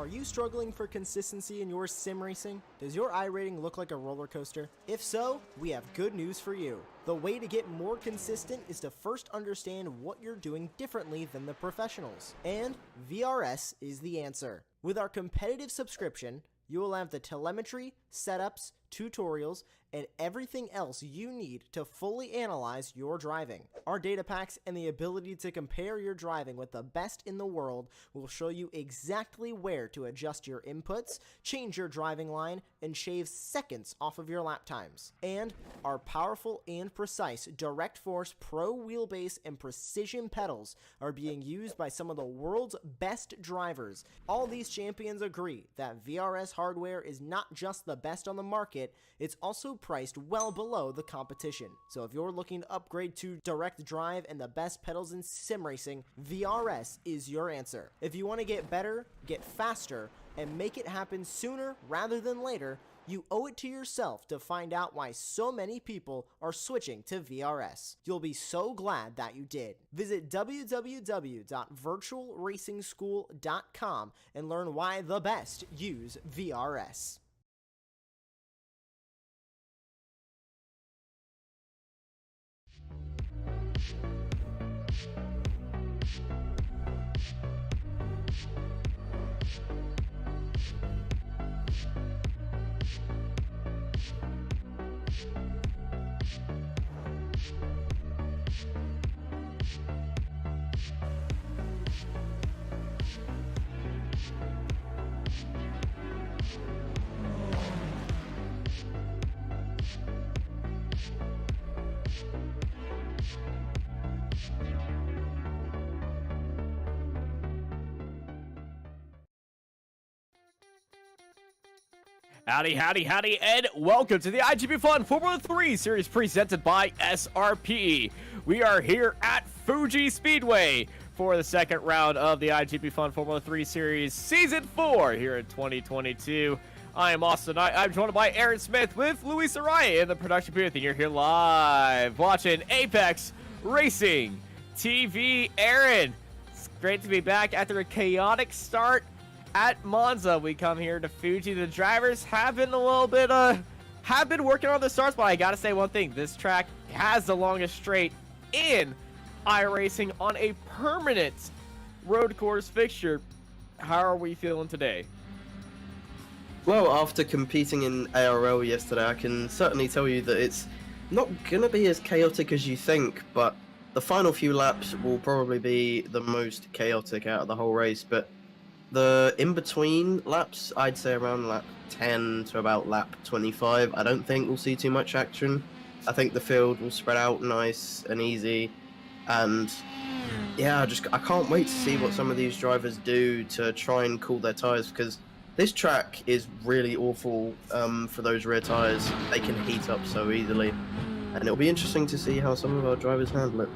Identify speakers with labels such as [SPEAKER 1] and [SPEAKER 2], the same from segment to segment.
[SPEAKER 1] Are you struggling for consistency in your sim racing? Does your iRating look like a roller coaster? If so, we have good news for you. The way to get more consistent is to first understand what you're doing differently than the professionals. And VRS is the answer. With our competitive subscription, you will have the telemetry, setups, tutorials, and everything else you need to fully analyze your driving. Our data packs and the ability to compare your driving with the best in the world will show you exactly where to adjust your inputs, change your driving line, and shave seconds off of your lap times. And our powerful and precise Direct Force Pro wheelbase and precision pedals are being used by some of the world's best drivers. All these champions agree that VRS hardware is not just the best on the market, it's also priced well below the competition. So if you're looking to upgrade to direct drive and the best pedals in sim racing, VRS is your answer. If you want to get better, get faster, and make it happen sooner rather than later, you owe it to yourself to find out why so many people are switching to VRS. You'll be so glad that you did. Visit www.virtualracingschool.com and learn why the best use VRS.
[SPEAKER 2] Howdy, howdy, howdy, and welcome to the iGPFun-F3 series presented by SRP. We are here at Fuji Speedway for the second round of the iGPFun-F3 series Season 4 here in 2022. I am Austin. I'm joined by Aaron Smith with Luis Araya in the production booth, and you're here live watching Apex Racing TV. Aaron, it's great to be back after a chaotic start at Monza. We come here to Fuji. The drivers have been working on the starts, but I gotta say one thing: this track has the longest straight in iRacing on a permanent road course fixture. How are we feeling today?
[SPEAKER 3] Well, after competing in ARL yesterday, I can certainly tell you that it's not gonna be as chaotic as you think, but the final few laps will probably be the most chaotic out of the whole race. But the in-between laps, I'd say around lap 10 to about lap 25, I don't think we'll see too much action. I think the field will spread out nice and easy. And yeah, I can't wait to see what some of these drivers do to try and cool their tyres, because this track is really awful for those rear tyres. They can heat up so easily. And it'll be interesting to see how some of our drivers handle it.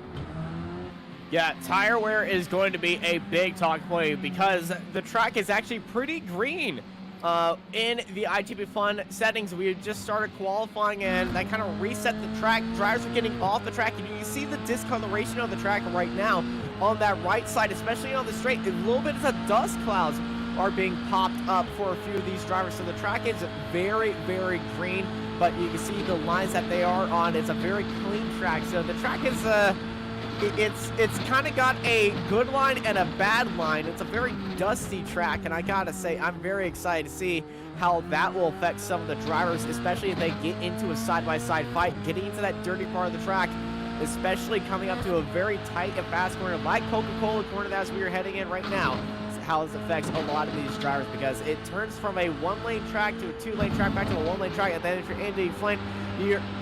[SPEAKER 2] Yeah, tire wear is going to be a big talk point because the track is actually pretty green. In the iGPFun settings, we just started qualifying and that kind of reset the track. Drivers are getting off the track, and you can see the discoloration of the track right now on that right side, especially on the straight. A little bit of dust clouds are being popped up for a few of these drivers. So the track is very, very green, but you can see the lines that they are on. It's a very clean track. So the track is it's kind of got a good line and a bad line. It's a very dusty track, and I gotta say, I'm very excited to see how that will affect some of the drivers, especially if they get into a side-by-side fight, getting into that dirty part of the track, especially coming up to a very tight and fast corner like Coca-Cola corner as we are heading in right now. How this affects a lot of these drivers, because it turns from a one-lane track to a two-lane track back to a one-lane track, and then if you're into Flint,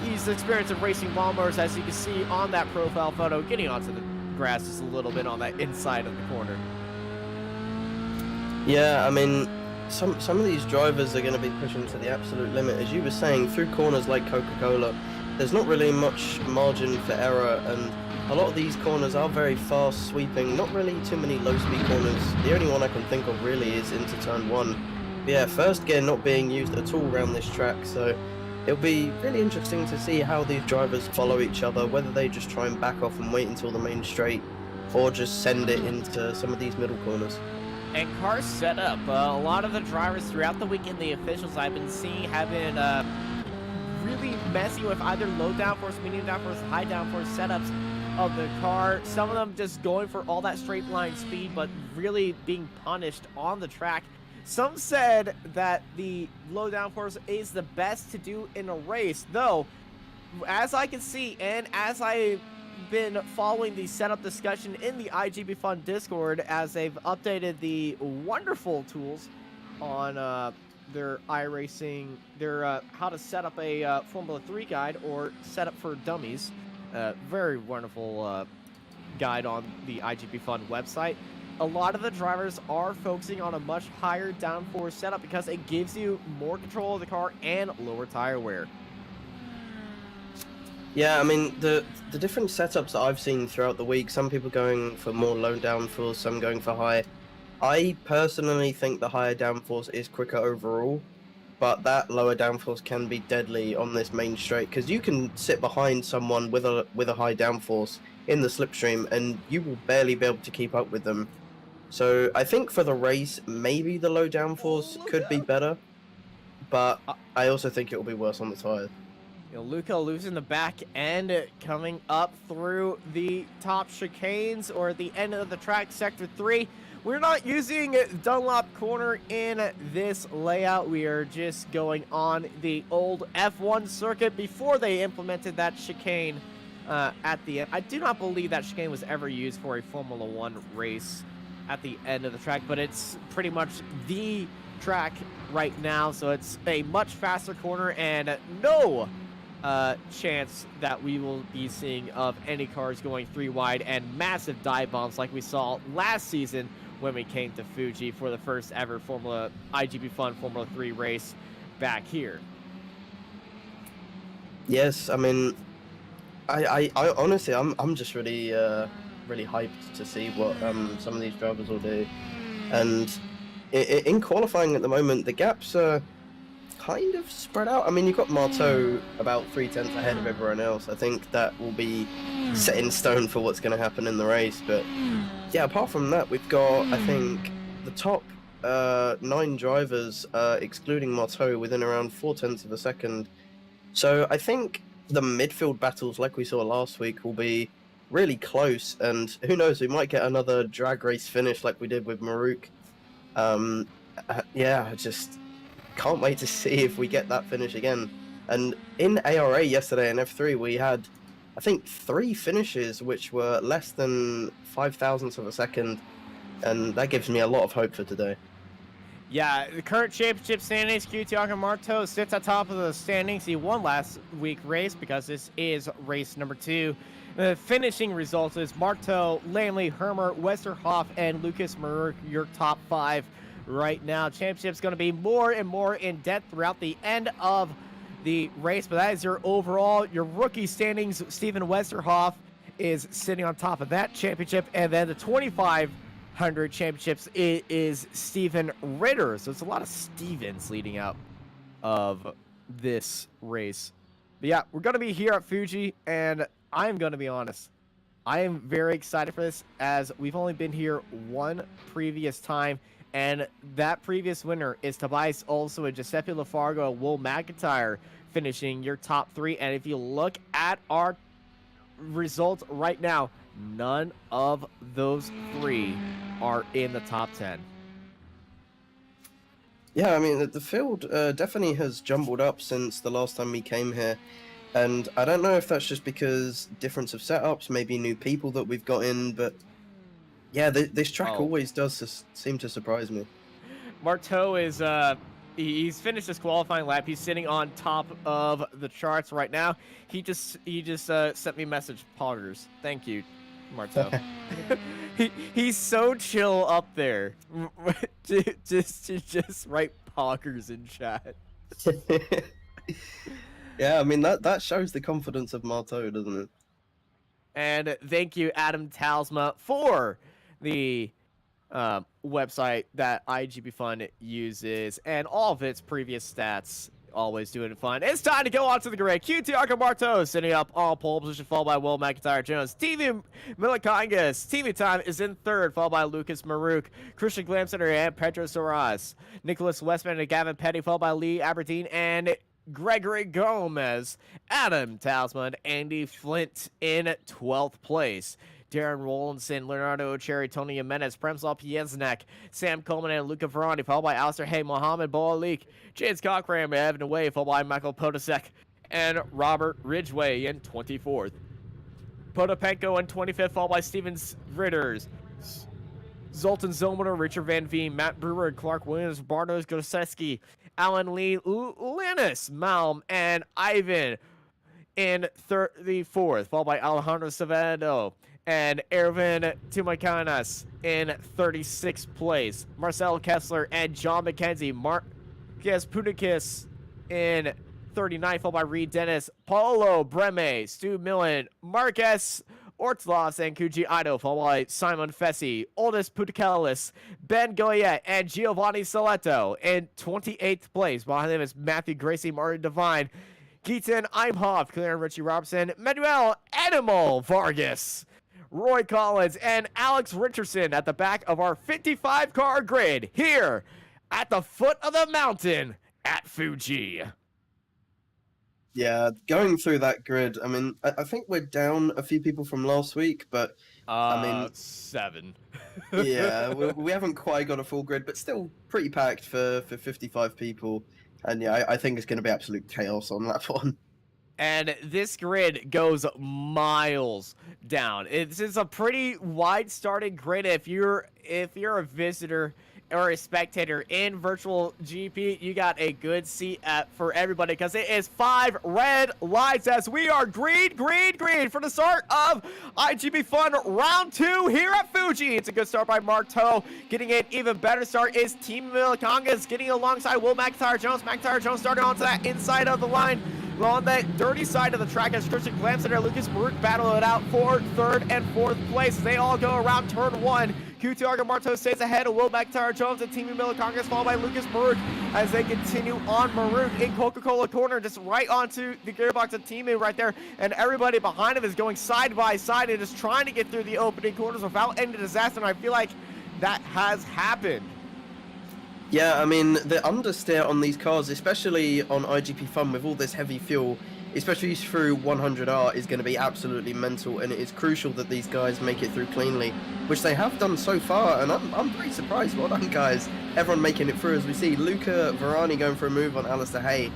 [SPEAKER 2] he's the experience of racing lawnmowers, as you can see on that profile photo, getting onto the grass just a little bit on that inside of the corner.
[SPEAKER 3] Yeah, I mean, some of these drivers are going to be pushing to the absolute limit. As you were saying, through corners like Coca-Cola, there's not really much margin for error, and a lot of these corners are very fast sweeping, not really too many low-speed corners. The only one I can think of really is into turn 1. But yeah, first gear not being used at all around this track, so it'll be really interesting to see how these drivers follow each other, whether they just try and back off and wait until the main straight, or just send it into some of these middle corners.
[SPEAKER 2] And car setup. A lot of the drivers throughout the week and the officials I've been seeing have been really messy with either low downforce, medium downforce, high downforce setups of the car. Some of them just going for all that straight line speed, but really being punished on the track. Some said that the low downforce is the best to do in a race, though, as I can see, and as I've been following the setup discussion in the iGPFun Discord, as they've updated the wonderful tools on their iRacing, their how to set up a Formula 3 guide or setup for dummies. Very wonderful guide on the iGPFun website. A lot of the drivers are focusing on a much higher downforce setup because it gives you more control of the car and lower tire wear.
[SPEAKER 3] Yeah, I mean, the different setups that I've seen throughout the week, some people going for more low downforce, some going for high. I personally think the higher downforce is quicker overall, but that lower downforce can be deadly on this main straight, because you can sit behind someone with a high downforce in the slipstream, and you will barely be able to keep up with them. So I think for the race, maybe the low downforce could be better, but I also think it will be worse on the tires.
[SPEAKER 2] Luca losing the back end, coming up through the top chicanes or the end of the track, sector 3. We're not using Dunlop Corner in this layout. We are just going on the old F1 circuit before they implemented that chicane at the end. I do not believe that chicane was ever used for a Formula 1 race at the end of the track, but it's pretty much the track right now, so it's a much faster corner and no chance that we will be seeing of any cars going 3 wide and massive dive bombs like we saw last season when we came to Fuji for the first ever iGPFun Formula 3 race back here.
[SPEAKER 3] Yes, I mean, I honestly, I'm just really really hyped to see what some of these drivers will do. And in qualifying at the moment, the gaps are kind of spread out. I mean, you've got Marteau about 3/10 ahead of everyone else. I think that will be set in stone for what's going to happen in the race. But yeah, apart from that, we've got, I think, the top 9 drivers, excluding Marteau, within around 4/10 of a second. So I think the midfield battles, like we saw last week, will be really close. And who knows, we might get another drag race finish like we did with Maruk. Yeah, I just can't wait to see if we get that finish again. And in ARA yesterday in F3, we had, I think, 3 finishes which were less than 5,000ths of a second, and that gives me a lot of hope for today.
[SPEAKER 2] Yeah, the current championship standings, Tiago Marteau sits atop of the standings. He won last week race because this is race number 2. The finishing results is Marteau, Lamley, Hermer, Westerhoff, and Lucas Maruk, your top 5 right now. Championship's going to be more and more in depth throughout the end of the race, but that is your overall, your rookie standings. Steven Westerhoff is sitting on top of that championship, and then the 2,500 championships is Steven Ritter. So it's a lot of Stevens leading out of this race. But yeah, we're going to be here at Fuji, and I'm going to be honest, I am very excited for this, as we've only been here one previous time, and that previous winner is Tobias also and Giuseppe Lafargo, Will McIntyre finishing your top 3. And if you look at our results right now, none of those 3 are in the top 10.
[SPEAKER 3] Yeah, I mean, the field definitely has jumbled up since the last time we came here. And I don't know if that's just because difference of setups, maybe new people that we've got in, but yeah, this track always does seem to surprise me.
[SPEAKER 2] Marteau is, he's finished his qualifying lap. He's sitting on top of the charts right now. He just sent me a message, Poggers. Thank you, Marteau. He's so chill up there. just write Poggers in chat.
[SPEAKER 3] Yeah, I mean, that shows the confidence of Marteau, doesn't it?
[SPEAKER 2] And thank you, Adam Talsma, for the website that iGPFun uses and all of its previous stats always doing it fun. It's time to go on to the grid. QT Marto sitting up on pole position, followed by Will McIntyre Jones. TV Milikangas. TV time is in third, followed by Lucas Maruk, Christian Glamcenter, and Pedro Soares. Nicholas Westman and Gavin Petty, followed by Lee Aberdeen and Gregory Gomez. Adam Talisman, Andy Flint in 12th place. Darren Rollinson, Leonardo Cherry, Tony Jimenez, Premslav Piesnek, Sam Coleman, and Luca Ferrani, followed by Alistair Hay, Mohammed Boalik, James Cochran, Evan Way, followed by Michael Podosek, and Robert Ridgway in 24th. Potapenko in 25th, followed by Steven Ritters, Zoltan Zomer, Richard Van Veen, Matt Brewer, Clark Williams, Bardos Goseski, Alan Lee, Linus Malm, and Ivan in 34th, followed by Alejandro Savedo and Ervin Tumakanas in 36th place. Marcel Kessler and John McKenzie. Marcus Punikis in 39th, followed by Reed Dennis, Paulo Breme, Stu Millen, Marcus Ortlos, and Kuji Ido, followed by Simon Fessy, Oldest Putikelis, Ben Goyet, and Giovanni Saletto in 28th place. Behind them is Matthew Gracie, Martin Devine, Keaton Imhoff, Claire Richie Robertson, Manuel Animal Vargas, Roy Collins, and Alex Richardson at the back of our 55-car grid here at the foot of the mountain at Fuji.
[SPEAKER 3] Yeah, going through that grid, I mean, I think we're down a few people from last week, but I mean,
[SPEAKER 2] 7.
[SPEAKER 3] Yeah, we haven't quite got a full grid, but still pretty packed for 55 people. And yeah, I think it's going to be absolute chaos on that one.
[SPEAKER 2] And this grid goes miles down. It's a pretty wide starting grid. If you're a visitor or a spectator in virtual GP, you got a good seat for everybody, because it is 5 red lights as we are green for the start of iGPFun round 2 here at Fuji. It's a good start by Mark Toe. Getting an even better start is Team Milikangas getting alongside Will McIntyre Jones. McIntyre Jones starting onto that inside of the line. On that dirty side of the track as Christian Glamson and Lucas Maruk battle it out for 3rd and 4th place. They all go around turn 1. QT Marto stays ahead of Will McIntyre Jones and Team Milikangas, followed by Lucas Maruk as they continue on. Maruk in Coca-Cola corner, just right onto the gearbox of Team right there, and everybody behind him is going side by side and just trying to get through the opening corners without any disaster, and I feel like that has happened.
[SPEAKER 3] Yeah, I mean, the understeer on these cars, especially on iGPFun with all this heavy fuel, especially through 100R, is going to be absolutely mental, and it is crucial that these guys make it through cleanly, which they have done so far, and I'm pretty surprised. Well done, guys. Everyone making it through, as we see Luca Verani going for a move on Alistair Hay,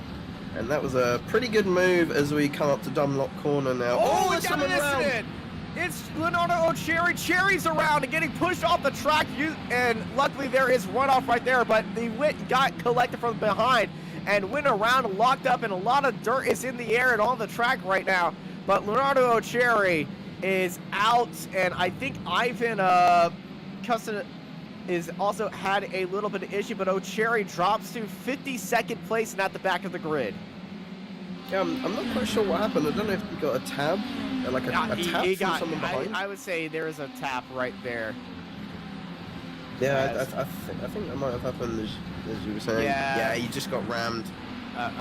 [SPEAKER 3] and that was a pretty good move as we come up to Dunlop corner now.
[SPEAKER 2] Oh, we got an incident! It's Leonardo O'Cherry. Cherry's around and getting pushed off the track, and luckily there is runoff right there, but the wit got collected from behind and went around, locked up, and a lot of dirt is in the air and on the track right now. But Leonardo O'Cherry is out, and I think Ivan Custon is also had a little bit of issue, but O'Cherry drops to 52nd place and at the back of the grid.
[SPEAKER 3] Yeah, I'm not quite sure what happened. I don't know if he got a tab, like a tap from someone behind.
[SPEAKER 2] I would say there is a tap right there.
[SPEAKER 3] Yeah, I think that might have happened as you were saying. Yeah, he just got rammed.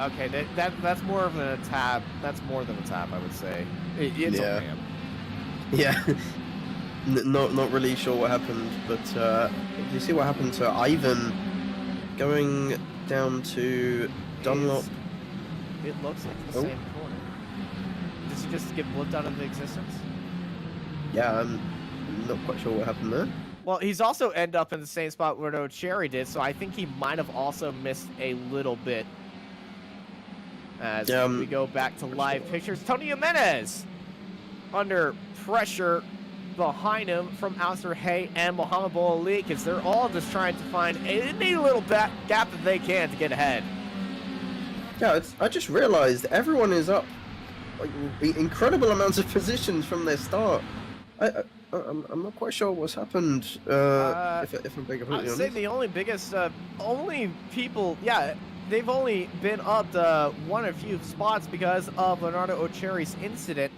[SPEAKER 2] Okay, that's more of a tap. That's more than a tap, I would say. It's a ram.
[SPEAKER 3] Yeah. Not really sure what happened, but you see what happened to Ivan going down to Dunlop.
[SPEAKER 2] It looks like the same corner. Does he just get blipped out of existence?
[SPEAKER 3] Yeah, I'm not quite sure what happened there.
[SPEAKER 2] Well, he's also end up in the same spot where O'Cherry did, so I think he might have also missed a little bit. As we go back to live pictures, Tony Jimenez under pressure behind him from Alistair Hay and Mohamed Boalik, as they're all just trying to find any little gap that they can to get ahead.
[SPEAKER 3] Yeah, I just realized everyone is up like incredible amounts of positions from their start. I'm not quite sure what's happened. If I'm being completely honest,
[SPEAKER 2] I'd say the only biggest, only people, they've only been up to one or few spots because of Leonardo O'Cherry's incident.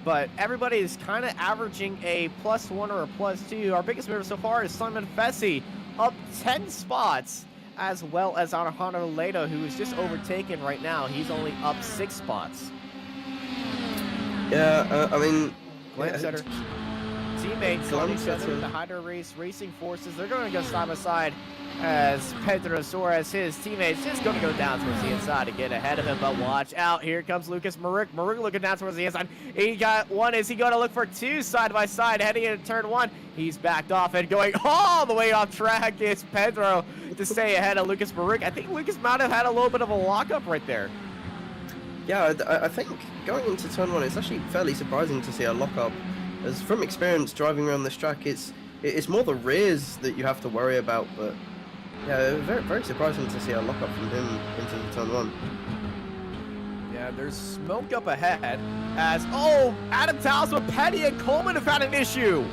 [SPEAKER 2] But everybody is kind of averaging a +1 or a +2. Our biggest mover so far is Simon Fessy, up 10 spots as well as Alejandro Ledo, who is just overtaken right now. He's only up 6 spots.
[SPEAKER 3] Yeah, I mean...
[SPEAKER 2] Glance at her teammates on each other, the Hydro Race Racing Forces. They're going to go side by side as Pedro Soares, his teammates, just going to go down towards the inside to get ahead of him. But watch out, here comes Lucas Maruk. Maruk looking down towards the inside. He got one. Is he going to look for 2 side by side heading into turn 1? He's backed off and going all the way off track. It's Pedro to stay ahead of Lucas Maruk. I think Lucas might have had a little bit of a lockup right there.
[SPEAKER 3] Yeah, I think going into turn 1, it's actually fairly surprising to see a lockup. As from experience driving around this track, it's more the rears that you have to worry about. But yeah, very surprising to see a lockup from him into the turn 1.
[SPEAKER 2] Yeah, there's smoke up ahead as Adam Talisman, Petty, and Coleman have had an issue.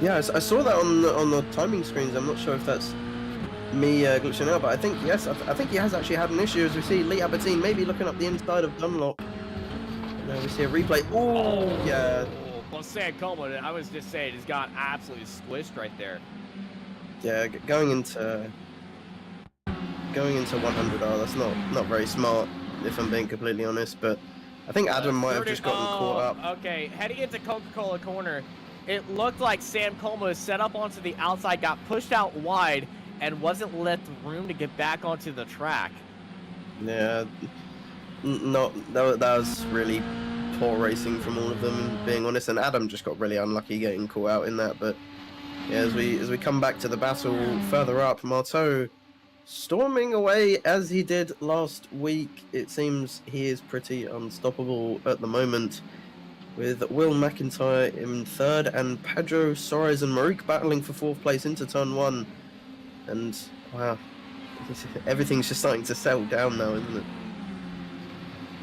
[SPEAKER 3] Yeah, I saw that on the timing screens. I'm not sure if that's me glitching out, but I think yes, I think he has actually had an issue. As we see Lee Albertine maybe looking up the inside of Dunlop. We see a replay. Yeah.
[SPEAKER 2] Well, Sam Coleman, I was just saying, he's got absolutely squished right there.
[SPEAKER 3] Yeah, going into 100R, that's not very smart, if I'm being completely honest. But I think Adam might have just gotten caught up.
[SPEAKER 2] Okay, heading into Coca-Cola corner, it looked like Sam Coleman was set up onto the outside, got pushed out wide, and wasn't left room to get back onto the track.
[SPEAKER 3] Yeah. No, that was really poor racing from all of them, being honest. And Adam just got really unlucky getting caught out in that. But yeah, as we come back to the battle further up, Marteau storming away as he did last week. It seems he is pretty unstoppable at the moment, with Will McIntyre in 3rd and Pedro Soares and Maruk battling for 4th place into turn 1. And wow, everything's just starting to settle down now, isn't it?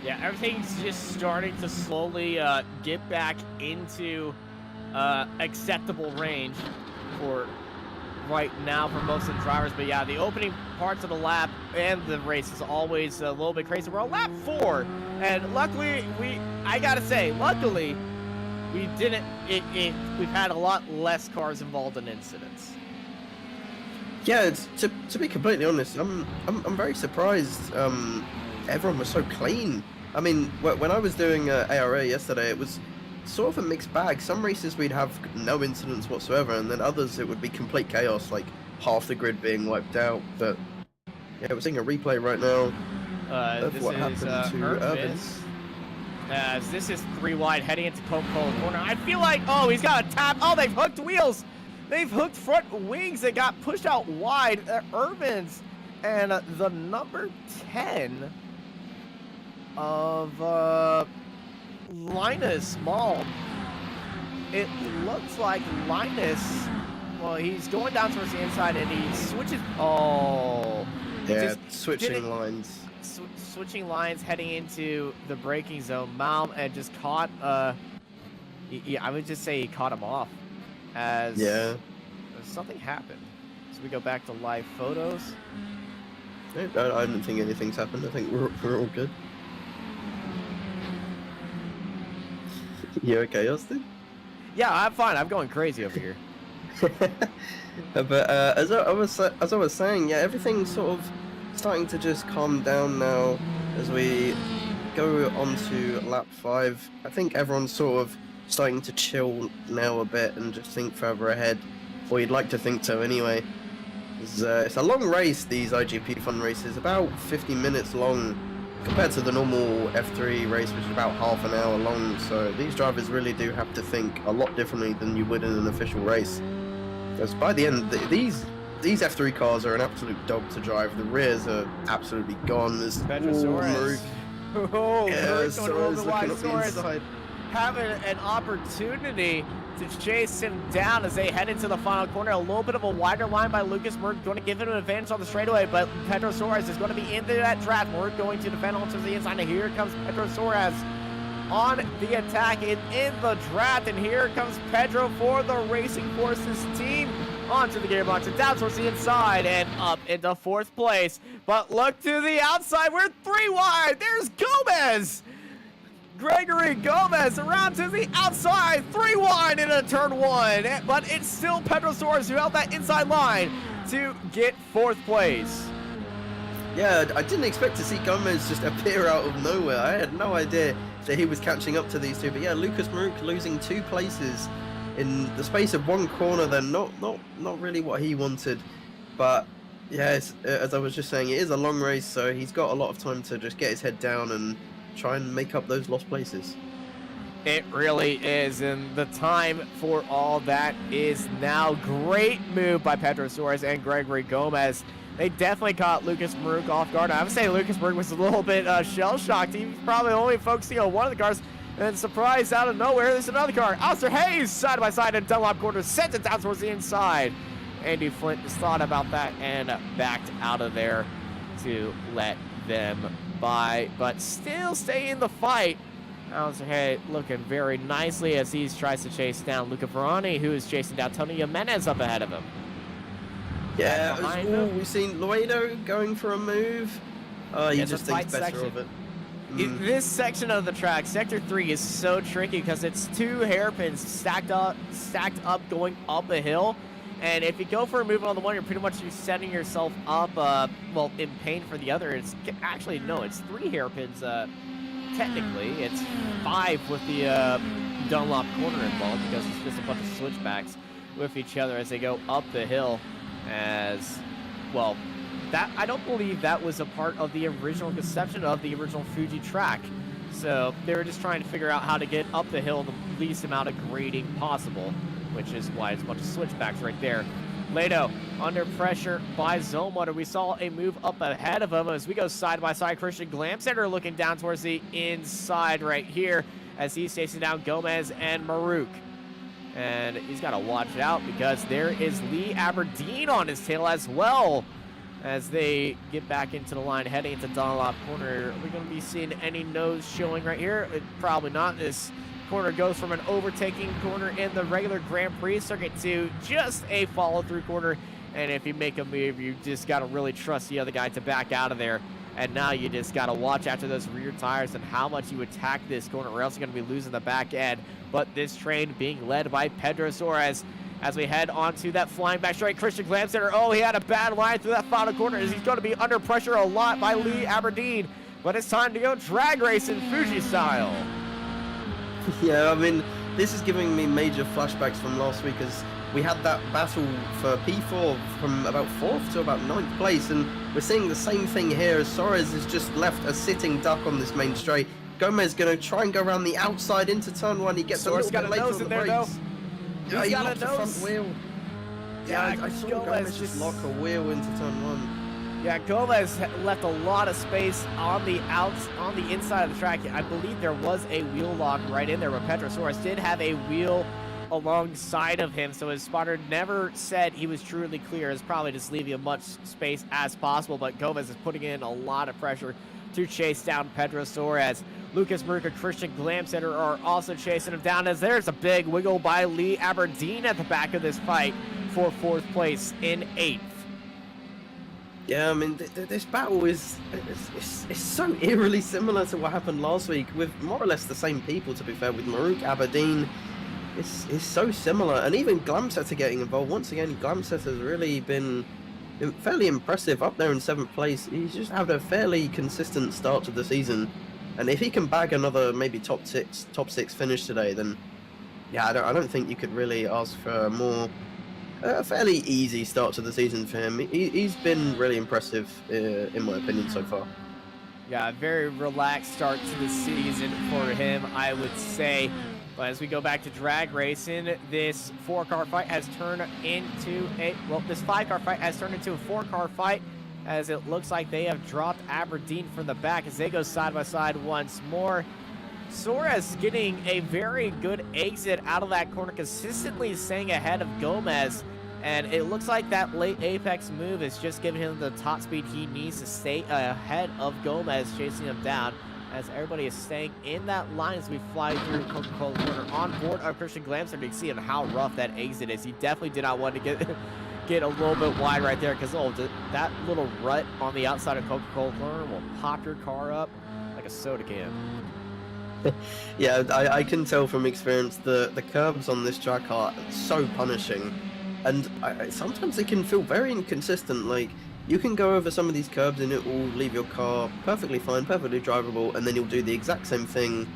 [SPEAKER 2] Yeah, everything's just starting to slowly get back into acceptable range for right now for most of the drivers. But yeah, the opening parts of the lap and the race is always a little bit crazy. We're on lap 4, and luckily I gotta say, luckily we didn't. We've had a lot less cars involved in incidents.
[SPEAKER 3] Yeah, to be completely honest, I'm very surprised. Everyone was so clean. I mean, when I was doing ARA yesterday, it was sort of a mixed bag. Some races we'd have no incidents whatsoever, and then others it would be complete chaos, like half the grid being wiped out. But yeah, we're seeing a replay right now of what happened to Irvin.
[SPEAKER 2] As this is 3 wide heading into Coca-Cola corner. I feel like, he's got a tap. They've hooked wheels. They've hooked front wings that got pushed out wide. Irvin's and the number 10 of Linus Mall. It looks like Linus, well, he's going down towards the inside and he switches.
[SPEAKER 3] Yeah, switching lines.
[SPEAKER 2] Switching lines heading into the braking zone. Malm and just caught, I would just say he caught him off as something happened. So we go back to live photos.
[SPEAKER 3] I don't think anything's happened. I think we're all good. You okay, Austin?
[SPEAKER 2] Yeah, I'm fine. I'm going crazy over here.
[SPEAKER 3] But as I was saying, yeah, everything's sort of starting to just calm down now as we go on to lap 5. I think everyone's sort of starting to chill now a bit and just think further ahead, or you'd like to think so anyway. It's a long race, these iGPFun races, about 50 minutes long compared to the normal F3 race, which is about half an hour long. So these drivers really do have to think a lot differently than you would in an official race. Because by the end, these F3 cars are an absolute dog to drive. The rears are absolutely gone. There's
[SPEAKER 2] Pedro Soares.
[SPEAKER 3] Soares looking up the inside.
[SPEAKER 2] Having an opportunity to chase him down as they head into the final corner. A little bit of a wider line by Lucas Merck, going to give him an advantage on the straightaway, but Pedro Soares is going to be into that draft. Merck going to defend onto the inside, and here comes Pedro Soares on the attack and in the draft, and here comes Pedro for the Racing Forces team onto the gearbox and down towards the inside and up into 4th place. But look to the outside, we're 3 wide. There's Gomez. Gregory Gomez around to the outside, 3 wide into turn 1, but it's still Pedrosaurus who held that inside line to get 4th place.
[SPEAKER 3] Yeah, I didn't expect to see Gomez just appear out of nowhere. I had no idea that he was catching up to these two. But yeah, Lucas Maruk losing 2 places in the space of 1 corner. Then not really what he wanted. But yeah, as I was just saying, it is a long race, so he's got a lot of time to just get his head down and try and make up those lost places.
[SPEAKER 2] It really is, and the time for all that is now. Great move by Pedrosaurus and Gregory Gomez. They definitely caught Lucas Maruk off guard. I would say Lucas Maruk was a little bit shell-shocked. He was probably only focusing on one of the cars, and then surprised out of nowhere, there's another car. Alistair Hayes, side by side in Dunlop corner, sent it down towards the inside. Andy Flint just thought about that and backed out of there to let them by, but still stay in the fight. Alistair Hayes looking very nicely as he tries to chase down Luca Ferrani, who is chasing down Tony Jimenez up ahead of him.
[SPEAKER 3] Yeah, we've seen Loedo going for a move. He just thinks better of it.
[SPEAKER 2] This section of the track, Sector 3, is so tricky because it's 2 hairpins stacked up going up a hill. And if you go for a move on the one, you're pretty much setting yourself up, well, in pain for the other. It's actually, no, it's 3 hairpins, technically. It's 5 with the Dunlop corner involved because it's just a bunch of switchbacks with each other as they go up the hill. As well, that I don't believe that was a part of the original conception of the original Fuji track. So they were just trying to figure out how to get up the hill the least amount of grading possible, which is why it's a bunch of switchbacks right there. Ledo under pressure by Zonewater. We saw a move up ahead of him as we go side by side. Christian Glamcenter looking down towards the inside right here as he's chasing down Gomez and Maruk. And he's got to watch out because there is Lee Aberdeen on his tail as well as they get back into the line heading into Dunlop corner. Are we going to be seeing any nose showing right here? Probably not. This corner goes from an overtaking corner in the regular Grand Prix circuit to just a follow-through corner. And if you make a move, you just got to really trust the other guy to back out of there. And now you just got to watch after those rear tires and how much you attack this corner, or else you're going to be losing the back end. But this train being led by Pedrosaurus as we head onto that flying back straight. Christian Glamcenter, oh, he had a bad line through that final corner as he's going to be under pressure a lot by Lee Aberdeen. But it's time to go drag racing Fuji style.
[SPEAKER 3] Yeah, I mean, this is giving me major flashbacks from last week as we had that battle for P4 from about 4th to about 9th place, and we're seeing the same thing here as Suarez has just left a sitting duck on this main straight. Gomez going to try and go around the outside into turn 1. He gets a little bit later on the brakes. Yeah, he locked the front wheel. Yeah, I saw Gomez just lock a wheel into turn 1.
[SPEAKER 2] Yeah, Gomez left a lot of space on the inside of the track. I believe there was a wheel lock right in there, but Pedrosaurus did have a wheel alongside of him, so his spotter never said he was truly clear. It's probably just leaving as much space as possible, but Gomez is putting in a lot of pressure to chase down Pedrosaurus. Lucas Maruk and Christian Glamcenter are also chasing him down as there's a big wiggle by Lee Aberdeen at the back of this fight for 4th place in 8th.
[SPEAKER 3] Yeah, I mean, this battle is so eerily similar to what happened last week with more or less the same people, to be fair, with Maruk, Aberdeen. It's so similar, and even Glamcenter getting involved. Once again, Glamcenter has really been fairly impressive up there in 7th place. He's just had a fairly consistent start to the season, and if he can bag another maybe top six finish today, then yeah, I don't think you could really ask for a more fairly easy start to the season for him. He's been really impressive in my opinion so far.
[SPEAKER 2] Yeah, a very relaxed start to the season for him, I would say. But as we go back to drag racing, this 4-car fight has turned into this 5-car fight has turned into a 4-car fight, as it looks like they have dropped Aberdeen from the back as they go side by side once more. Suarez getting a very good exit out of that corner, consistently staying ahead of Gomez. And it looks like that late apex move is just giving him the top speed he needs to stay ahead of Gomez, chasing him down, as everybody is staying in that line as we fly through Coca-Cola corner on board of Christian Glamcenter. You can see how rough that exit is. He definitely did not want to get a little bit wide right there, because that little rut on the outside of Coca-Cola corner will pop your car up like a soda can.
[SPEAKER 3] Yeah, I can tell from experience the curbs on this track are so punishing, and sometimes they can feel very inconsistent. Like, you can go over some of these curbs and it will leave your car perfectly fine, perfectly drivable, and then you'll do the exact same thing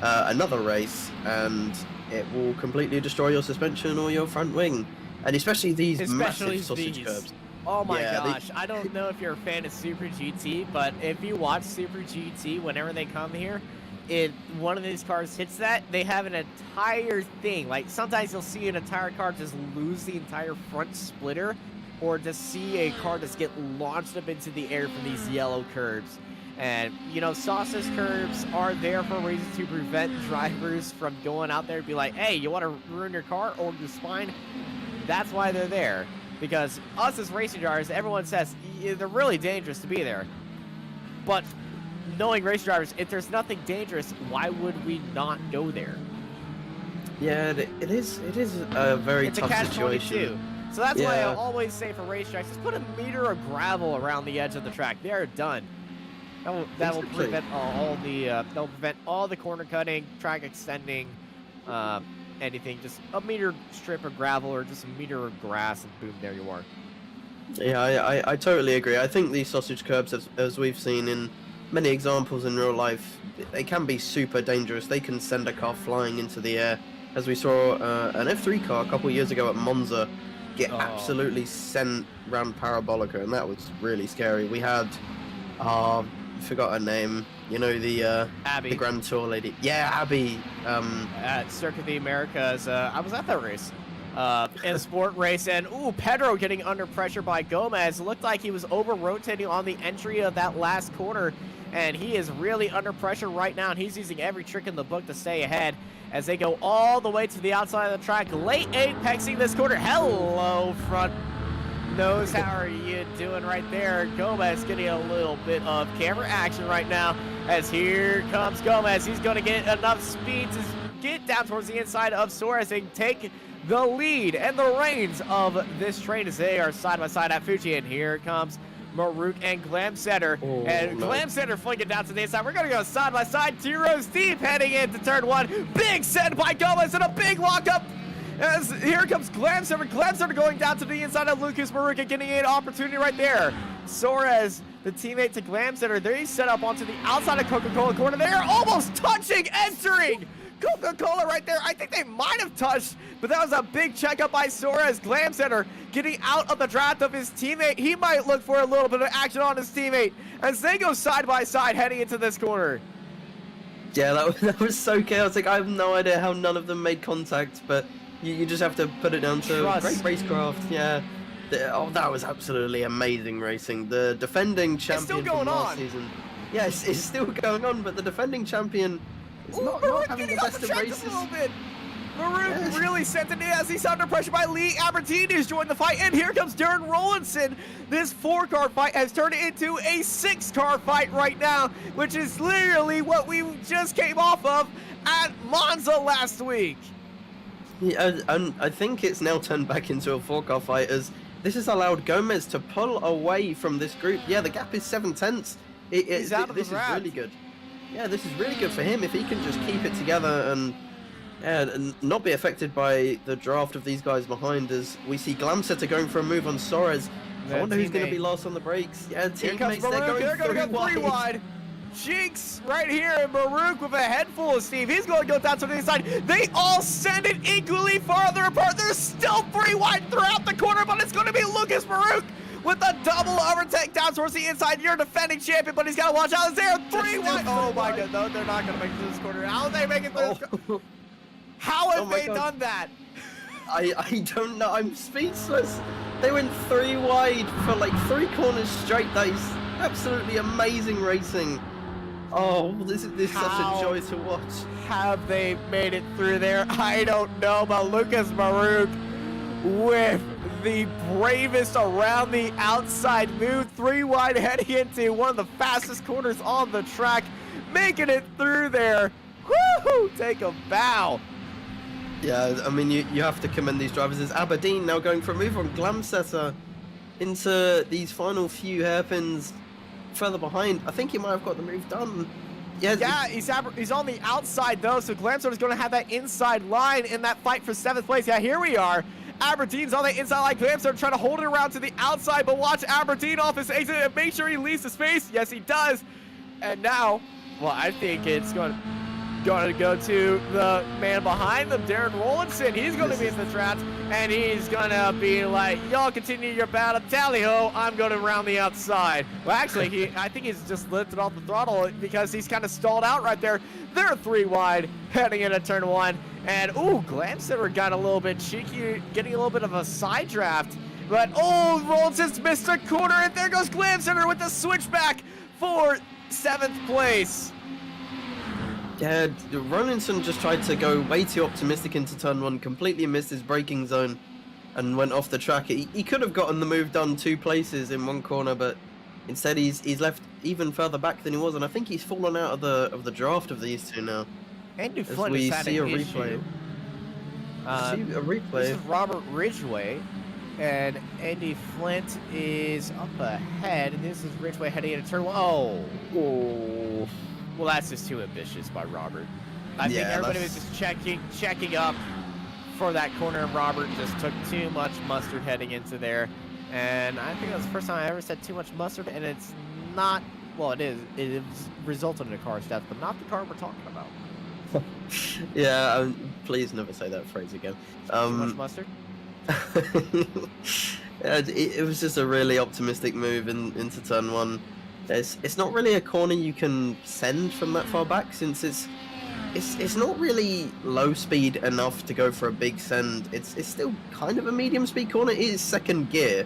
[SPEAKER 3] another race, and it will completely destroy your suspension or your front wing. And especially these massive sausage curbs.
[SPEAKER 2] Oh my gosh, I don't know if you're a fan of Super GT, but if you watch Super GT, whenever they come here, if one of these cars hits that, they have an entire thing. Like, sometimes you'll see an entire car just lose the entire front splitter, or just see a car just get launched up into the air from these yellow curbs. And, you know, sausage curbs are there for a reason, to prevent drivers from going out there and be like, hey, you want to ruin your car or your spine? That's why they're there. Because us as racing drivers, everyone says they're really dangerous to be there. But knowing race drivers, if there's nothing dangerous, why would we not go there?
[SPEAKER 3] Yeah, it is a very tough situation.
[SPEAKER 2] So that's why I always say for racetracks, just put a meter of gravel around the edge of the track. They are done. That will prevent all the corner cutting, track extending, anything. Just a meter strip of gravel or just a meter of grass, and boom, there you are.
[SPEAKER 3] Yeah, I totally agree. I think these sausage curbs, as we've seen in many examples in real life, they can be super dangerous. They can send a car flying into the air, as we saw an F3 car a couple years ago at Monza get absolutely sent round Parabolica, and that was really scary. We had, forgot her name, you know, the
[SPEAKER 2] Abby,
[SPEAKER 3] the Grand Tour lady. Yeah, Abby.
[SPEAKER 2] At Circuit of the Americas, I was at that race. In a sport race, and Pedro getting under pressure by Gomez. Looked like he was over-rotating on the entry of that last corner, and he is really under pressure right now, and he's using every trick in the book to stay ahead as they go all the way to the outside of the track. Late apexing this corner. Hello, front nose. How are you doing right there? Gomez getting a little bit of camera action right now, as here comes Gomez. He's going to get enough speed to get down towards the inside of Suarez and take the lead and the reins of this train as they are side by side at Fuji. And here comes Maruk and Glamsetter. Glamsetter flinging down to the inside. We're going to go side by side. 2 rows deep heading into turn 1. Big send by Gomez and a big lockup. As here comes Glamsetter. Glamsetter going down to the inside of Lucas Maruk and getting an opportunity right there. Suarez, the teammate to Glamsetter, they set up onto the outside of Coca-Cola corner. They are almost touching, entering Coca-Cola right there. I think they might have touched, but that was a big checkup by Suarez. Glamsetter getting out of the draft of his teammate. He might look for a little bit of action on his teammate as they go side by side heading into this corner.
[SPEAKER 3] Yeah, that was so chaotic. I have no idea how none of them made contact, but you just have to put it down to great racecraft. Yeah. That was absolutely amazing racing. The defending champion from last season. Yes, it's still going on, but the defending champion is not having the best of races.
[SPEAKER 2] Maruk really sent it in as he's under pressure by Lee Albertini, who's joined the fight, and here comes Darren Rollinson. This 4-car fight has turned into a 6-car fight right now, which is literally what we just came off of at Monza last week.
[SPEAKER 3] Yeah, and I think it's now turned back into a 4-car fight, as this has allowed Gomez to pull away from this group. Yeah, the gap is 7/10.
[SPEAKER 2] He's out of the draft.
[SPEAKER 3] This is really good. Yeah, this is really good for him if he can just keep it together and not be affected by the draft of these guys behind, as we see Glamsetter going for a move on Suarez. I wonder who's going to be last on the brakes. Yeah, teammates, they're going to
[SPEAKER 2] three wide. Jinx right here, and Maruk with a head full of Steve. He's going to go down to the inside. They all send it equally farther apart. They're still 3 wide throughout the corner, but it's going to be Lucas Maruk with a double overtake down towards the inside. You're defending champion, but he's got to watch out. Is there 3 wide? Oh my god, no, they're not going to make it to this corner. How are they making this? How have they done that?
[SPEAKER 3] I don't know. I'm speechless. They went 3 wide for like 3 corners straight. That is absolutely amazing racing. Oh, this is such a joy to watch.
[SPEAKER 2] Have they made it through there? I don't know, but Lucas Maruk with the bravest around the outside move, 3 wide heading into one of the fastest corners on the track, making it through there. Woohoo! Take a bow.
[SPEAKER 3] Yeah, I mean, you have to commend these drivers. As Aberdeen now going for a move on Glamsetter into these final few hairpins further behind. I think he might have got the move done.
[SPEAKER 2] Yeah, he's on the outside though, so Glamstone is going to have that inside line in that fight for 7th place. Yeah, here we are. Aberdeen's on the inside line. Glamstone trying to hold it around to the outside, but watch Aberdeen off his exit and make sure he leaves the space. Yes, he does. And now, well, I think it's going to go to the man behind them, Darren Rollinson. He's going to be in the traps, and he's going to be like, y'all continue your battle. Tally-ho, I'm going to round the outside. Well, actually, I think he's just lifted off the throttle because he's kind of stalled out right there. They're 3 wide heading into turn 1. And, ooh, Glamstone got a little bit cheeky, getting a little bit of a side draft. But, oh, Rollinson's missed a corner, and there goes Glamstone with the switchback for 7th place.
[SPEAKER 3] Yeah, Rollinson just tried to go way too optimistic into turn 1, completely missed his braking zone and went off the track. He could have gotten the move done 2 places in 1 corner, but instead he's left even further back than he was, and I think he's fallen out of the draft of these 2 now.
[SPEAKER 2] Andy
[SPEAKER 3] As
[SPEAKER 2] Flint
[SPEAKER 3] we
[SPEAKER 2] has had
[SPEAKER 3] see a
[SPEAKER 2] an
[SPEAKER 3] replay.
[SPEAKER 2] issue.
[SPEAKER 3] See a replay.
[SPEAKER 2] This is Robert Ridgway, and Andy Flint is up ahead, and this is Ridgway heading into turn 1. Oh. Well, that's just too ambitious by Robert. I think everybody was just checking up for that corner, and Robert just took too much mustard heading into there. And I think that's the first time I ever said too much mustard, and it's not, well, it is. It resulted in a car death, but not the car we're talking about.
[SPEAKER 3] Yeah, please never say that phrase again.
[SPEAKER 2] Too much mustard?
[SPEAKER 3] It was just a really optimistic move into turn 1. It's not really a corner you can send from that far back, since it's not really low speed enough to go for a big send. It's still kind of a medium speed corner. It is 2nd gear,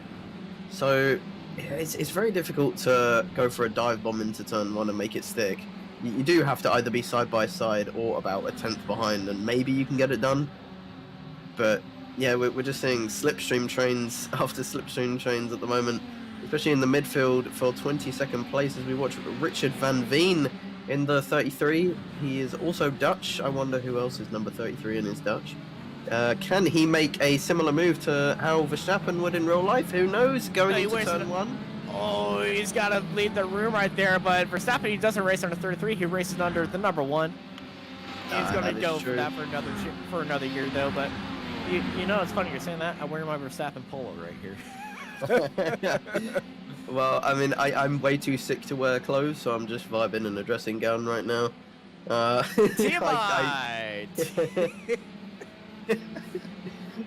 [SPEAKER 3] so it's very difficult to go for a dive bomb into turn 1 and make it stick. You do have to either be side by side or about a 10th behind, and maybe you can get it done. But yeah, we're just seeing slipstream trains after slipstream trains at the moment, especially in the midfield for 22nd place as we watch Richard van Veen in the 33. He is also Dutch. I wonder who else is number 33 and is Dutch. Can he make a similar move to how Verstappen would in real life? Who knows? Going into turn 1.
[SPEAKER 2] Oh, he's got to leave the room right there, but Verstappen, he doesn't race under 33. He races under the number 1. He's going to go for that for another year, though. But you know, it's funny you're saying that. I'm wearing my Verstappen polo right here.
[SPEAKER 3] Well, I mean, I'm way too sick to wear clothes, so I'm just vibing in a dressing gown right now.
[SPEAKER 2] TMI!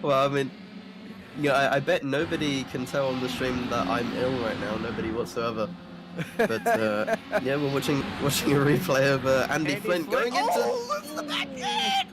[SPEAKER 3] Well, I mean, yeah, I bet nobody can tell on the stream that I'm ill right now. Nobody whatsoever. But yeah, we're watching a replay of Andy Flint going into.
[SPEAKER 2] Oh, it's the back end!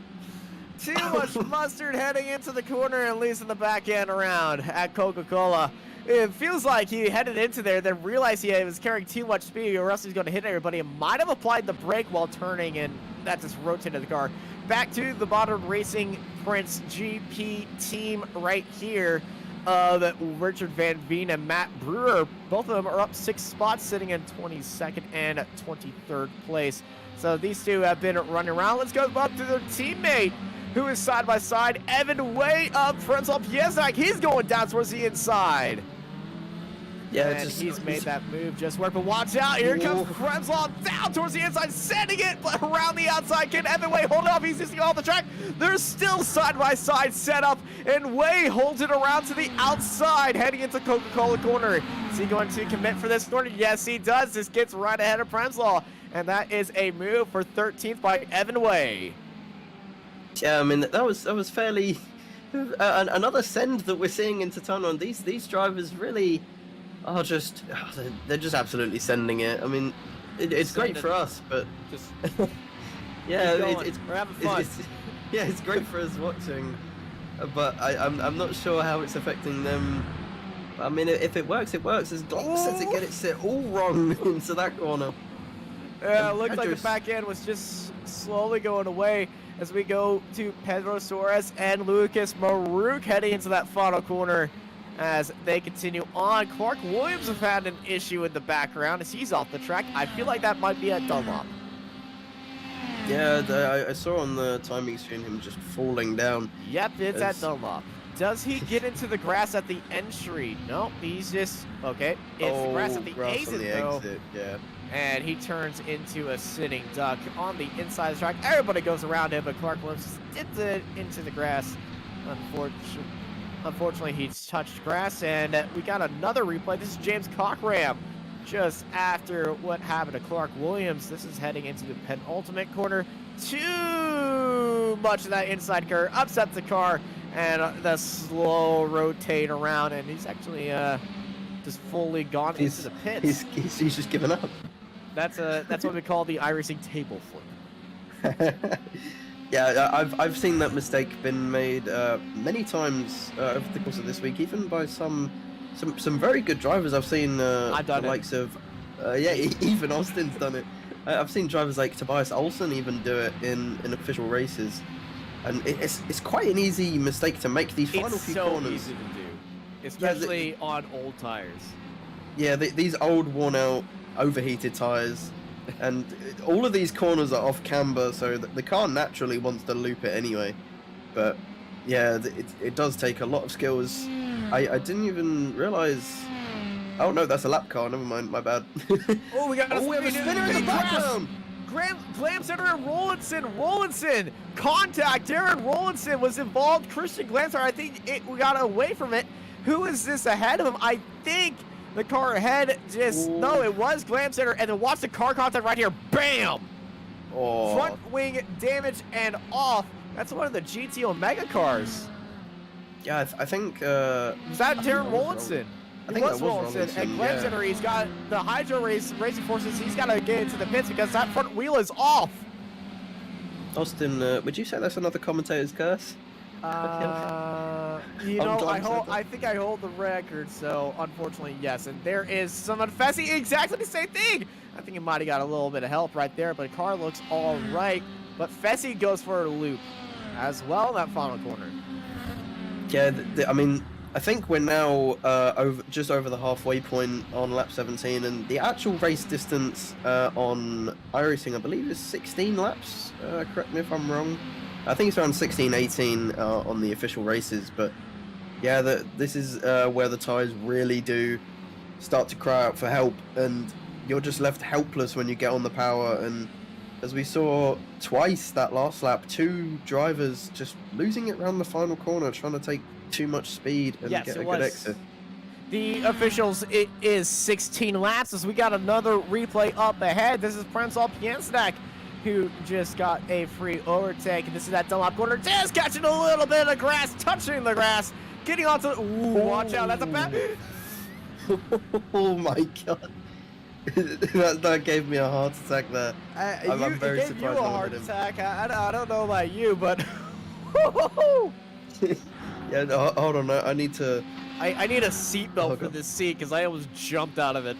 [SPEAKER 2] Too much mustard heading into the corner and leaves in the back end around at Coca-Cola. It feels like he headed into there, then realized he was carrying too much speed, or else he's going to hit everybody. He might have applied the brake while turning, and that just rotated the car. Back to the Modern Racing Prince GP team right here of Richard Van Veen and Matt Brewer. Both of them are up 6 spots, sitting in 22nd and 23rd place. So these 2 have been running around. Let's go up to their teammate, who is side by side. Evan way up, Frenzal Piesek. He's going down towards the inside.
[SPEAKER 3] Yeah,
[SPEAKER 2] and he's made that move just work, but watch out. Here comes Frenzal down towards the inside, sending it around the outside. Can Evan Way hold it up? He's just off the track. They're still side by side set up, and Way holds it around to the outside, heading into Coca-Cola corner. Is he going to commit for this corner? Yes, he does. This gets right ahead of Frenzal, and that is a move for 13th by Evan Way.
[SPEAKER 3] Yeah, I mean, that was fairly another send that we're seeing into turn 1. These drivers really are just they're just absolutely sending it. I mean, it's great for us, but
[SPEAKER 2] just
[SPEAKER 3] yeah,
[SPEAKER 2] we're having fun.
[SPEAKER 3] It's great for us watching, but I'm not sure how it's affecting them. I mean, if it works, it works. As Glock says, it get it set all wrong into that corner.
[SPEAKER 2] Yeah, it looked like the back end was just slowly going away as we go to Pedro Soares and Lucas Marouk heading into that final corner as they continue on. Clark Williams have had an issue in the background as he's off the track. I feel like that might be at Dunlop.
[SPEAKER 3] Yeah, I saw on the timing screen him just falling down.
[SPEAKER 2] Yep, it's at Dunlop. Does he get into the grass at the entry? No, he's just, okay. It's the grass at the exit, though.
[SPEAKER 3] Yeah.
[SPEAKER 2] and he turns into a sitting duck on the inside of the track. Everybody goes around him, but Clark Williams dipped it into the grass. Unfortunately, he's touched grass, and we got another replay. This is James Cockram just after what happened to Clark Williams. This is heading into the penultimate corner. Too much of that inside curve upsets the car, and the slow rotate around, and he's actually just fully gone into the pits.
[SPEAKER 3] He's just given up.
[SPEAKER 2] That's what we call the iRacing table flip.
[SPEAKER 3] Yeah, I've seen that mistake been made many times over the course of this week, even by some very good drivers. I've seen the likes of even Austin's done it. I've seen drivers like Tobias Olsen even do it in official races, and it's quite an easy mistake to make these final few corners.
[SPEAKER 2] It's so easy to do, especially on old tires.
[SPEAKER 3] Yeah, these old, worn-out, overheated tires, and all of these corners are off camber, so the car naturally wants to loop it anyway. But yeah, it does take a lot of skills. I didn't even realize. Oh no, that's a lap car. Never mind, my bad.
[SPEAKER 2] Oh, we got
[SPEAKER 3] a spinner in the background.
[SPEAKER 2] Glamsetter and Rollinson, contact. Darren Rollinson was involved. Christian Glamsetter, I think we got away from it. Who is this ahead of him? I think the car ahead no, it was Glamsetter. And then watch the car contact right here. Bam!
[SPEAKER 3] Oh.
[SPEAKER 2] Front wing damage and off. That's one of the GT Omega cars.
[SPEAKER 3] Yeah, I think.
[SPEAKER 2] Was that Darren Rollinson?
[SPEAKER 3] I think that was
[SPEAKER 2] Rollinson. And Glamsetter, he's got the Hydro Racing Forces. He's got to get into the pits because that front wheel is off.
[SPEAKER 3] Austin, would you say that's another commentator's curse?
[SPEAKER 2] You know, I think I hold the record, so unfortunately, yes. And there is someone Fessy, exactly the same thing. I think he might have got a little bit of help right there, but the car looks all right. But Fessy goes for a loop as well in that final corner.
[SPEAKER 3] Yeah, I mean, I think we're now just over the halfway point on lap 17, and the actual race distance on iRacing, I believe, is 16 laps. Correct me if I'm wrong. I think it's around 16, 18 on the official races, but yeah, this is where the tyres really do start to cry out for help, and you're just left helpless when you get on the power. And as we saw twice that last lap, two drivers just losing it around the final corner, trying to take too much speed and get a good exit.
[SPEAKER 2] The officials, it is 16 laps as we got another replay up ahead. This is Prenzal Piansnak, who just got a free overtake. And this is that Dunlop corner, just catching a little bit of grass, touching the grass, getting onto the, watch out, that's a bad.
[SPEAKER 3] Oh my god. that gave me a heart attack there. I'm very surprised.
[SPEAKER 2] It gave you a heart attack. I don't know about you, but
[SPEAKER 3] yeah, hold on. I need to.
[SPEAKER 2] I need a seatbelt for this seat because I almost jumped out of it.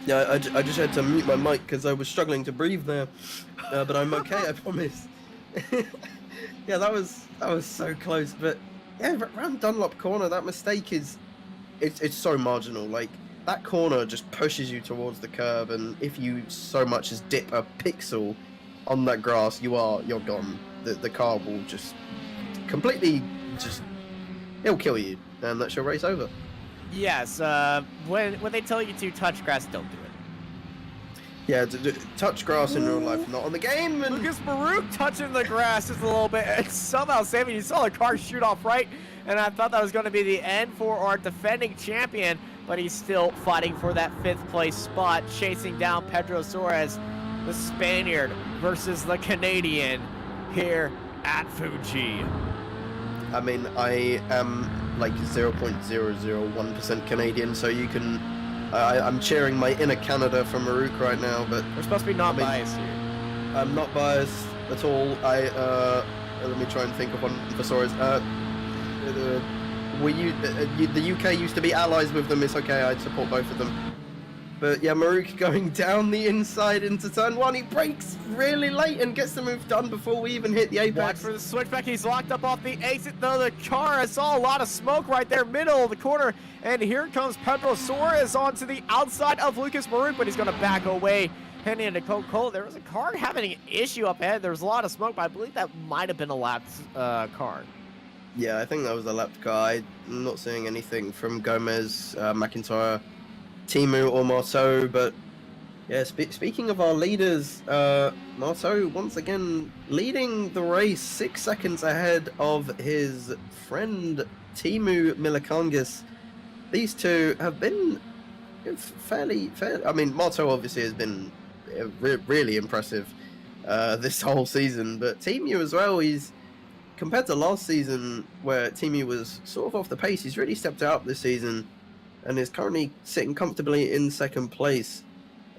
[SPEAKER 3] Yeah, I just had to mute my mic because I was struggling to breathe there, but I'm okay. I promise. Yeah, that was so close. But yeah, around Dunlop corner, that mistake it's so marginal. Like that corner just pushes you towards the curb, and if you so much as dip a pixel on that grass, you're gone. The car will just completely it'll kill you, and that's your race over.
[SPEAKER 2] Yes, when they tell you to touch grass, don't do it.
[SPEAKER 3] Yeah, touch grass in real life, not on the game. And
[SPEAKER 2] Lucas Baruch touching the grass just a little bit and somehow saving. You saw the car shoot off right, and I thought that was going to be the end for our defending champion, but he's still fighting for that 5th place spot, chasing down Pedro Suarez, the Spaniard versus the Canadian here at Fuji.
[SPEAKER 3] I mean, I am like 0.001% Canadian, so you can. I'm cheering my inner Canada from Maruk right now, but
[SPEAKER 2] we're supposed to be biased here.
[SPEAKER 3] I'm not biased at all. Let me try and think of one for Suarez. The UK used to be allies with them. It's okay. I'd support both of them. But yeah, Maruk going down the inside into turn 1. He brakes really late and gets the move done before we even hit the apex.
[SPEAKER 2] Watch for the switchback. He's locked up off the exit though. The car, I saw a lot of smoke right there, middle of the corner. And here comes Pedro Suarez onto the outside of Lucas Maruk, but he's going to back away. Heading into Coca-Cola. There was a car having an issue up ahead. There was a lot of smoke, but I believe that might have been a lapped car.
[SPEAKER 3] Yeah, I think that was a lapped car. I'm not seeing anything from Gomez, McIntyre. Timu or Marceau, but yeah, speaking of our leaders, Marceau once again leading the race 6 seconds ahead of his friend Timu Milakangis. These two have been fairly. I mean, Marceau obviously has been really impressive this whole season, but Timu as well. He's compared to last season where Timu was sort of off the pace. He's really stepped out this season and is currently sitting comfortably in second place.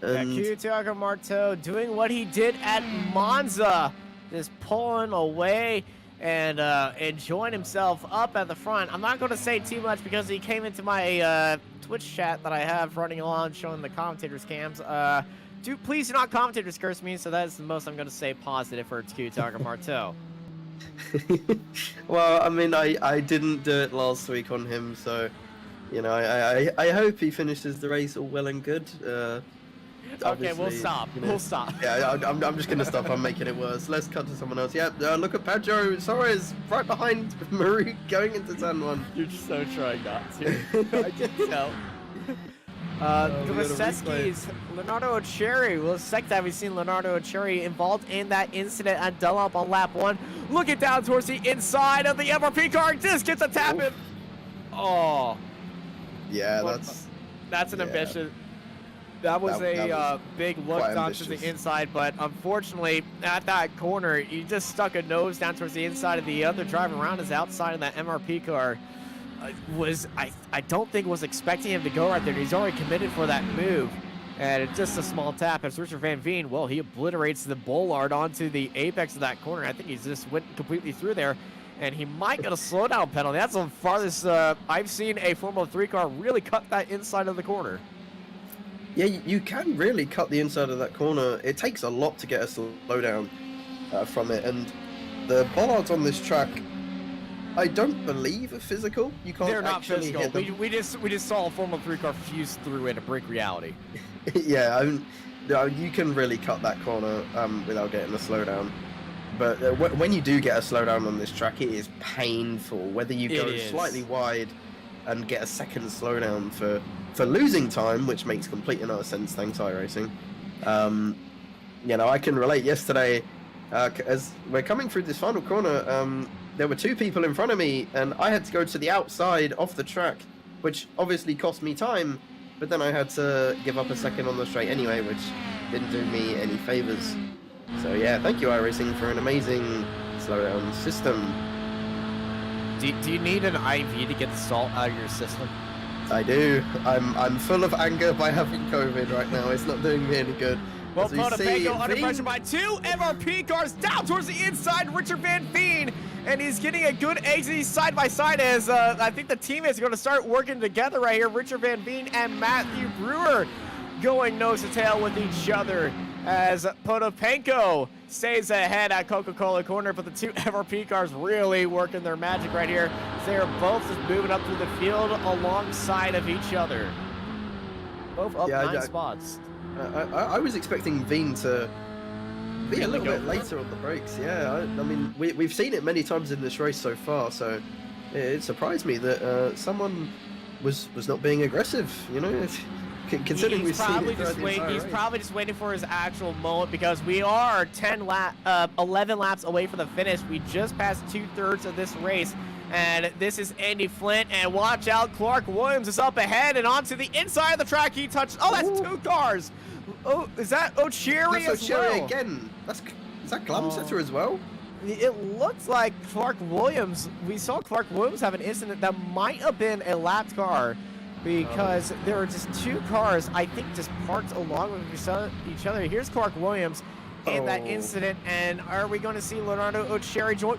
[SPEAKER 3] And
[SPEAKER 2] Tiago Marteau doing what he did at Monza, just pulling away and enjoying himself up at the front. I'm not going to say too much because he came into my Twitch chat that I have running along showing the commentators cams. Please do not commentators curse me, so that is the most I'm going to say positive for Tiago Marteau.
[SPEAKER 3] Well, I mean, I didn't do it last week on him, so, you know, I hope he finishes the race all well and good.
[SPEAKER 2] Okay, we'll stop.
[SPEAKER 3] You know,
[SPEAKER 2] we'll stop.
[SPEAKER 3] Yeah, I'm just gonna stop. I'm making it worse. Let's cut to someone else. Yeah, look at Pedro Soares right behind Marie going into turn 1.
[SPEAKER 2] You're just so trying not to. I can tell. Glasetsky's Leonardo Ocheri. Well, second time we've seen Leonardo Ocheri involved in that incident at Dunlop on lap 1. Looking down towards the inside of the MRP car. Just gets a tap in. Oh.
[SPEAKER 3] Yeah,
[SPEAKER 2] that's an ambition. That was a big look down to the inside, but unfortunately, at that corner, he just stuck a nose down towards the inside of the other driver around his outside of that MRP car. I don't think was expecting him to go right there. He's already committed for that move. And it's just a small tap as Richard Van Veen, well, he obliterates the bollard onto the apex of that corner. I think he just went completely through there. And he might get a slowdown penalty. That's the farthest I've seen a Formula 3 car really cut that inside of the corner.
[SPEAKER 3] Yeah, you can really cut the inside of that corner. It takes a lot to get a slowdown from it, and the bollards on this track, I don't believe are physical. You can't.
[SPEAKER 2] They're not
[SPEAKER 3] actually
[SPEAKER 2] physical.
[SPEAKER 3] hit them.
[SPEAKER 2] We just saw a Formula 3 car fuse through it and break reality.
[SPEAKER 3] Yeah, you can really cut that corner without getting a slowdown. But when you do get a slowdown on this track, it is painful. Whether you go slightly wide and get a second slowdown for losing time, which makes complete and utter sense thanks to iRacing. You know, I can relate. Yesterday, as we're coming through this final corner, there were 2 people in front of me, and I had to go to the outside off the track, which obviously cost me time, but then I had to give up a second on the straight anyway, which didn't do me any favors. So yeah, thank you iRacing for an amazing slowdown system.
[SPEAKER 2] Do you need an IV to get the salt out of your system?
[SPEAKER 3] I do. I'm full of anger by having COVID right now. It's not doing me any good.
[SPEAKER 2] Well, Potapango under pressure by 2 MRP cars down towards the inside. Richard Van Veen, and he's getting a good exit side by side as I think the teammates are going to start working together right here. Richard Van Veen and Matthew Brewer going nose to tail with each other as Potapango stays ahead at Coca-Cola corner, but the 2 MRP cars really working their magic right here. They are both just moving up through the field alongside of each other. Both up 9 spots.
[SPEAKER 3] I was expecting Veen to be a little bit later on the brakes. Yeah, I mean, we've seen it many times in this race so far, so it surprised me that someone was not being aggressive, you know? Considering
[SPEAKER 2] he's probably just waiting for his actual moment because we are 11 laps away from the finish. We just passed 2/3 of this race, and this is Andy Flint. And watch out, Clark Williams is up ahead and onto the inside of the track. He touched. Oh, that's 2 cars. Oh, is that Ocheri as well?
[SPEAKER 3] Again. Is that Glamsetter as well?
[SPEAKER 2] It looks like Clark Williams. We saw Clark Williams have an incident that might have been a lapped car, because there are just 2 cars, I think, just parked along with each other. Here's Clark Williams in that incident, and are we going to see Leonardo Ocheri join?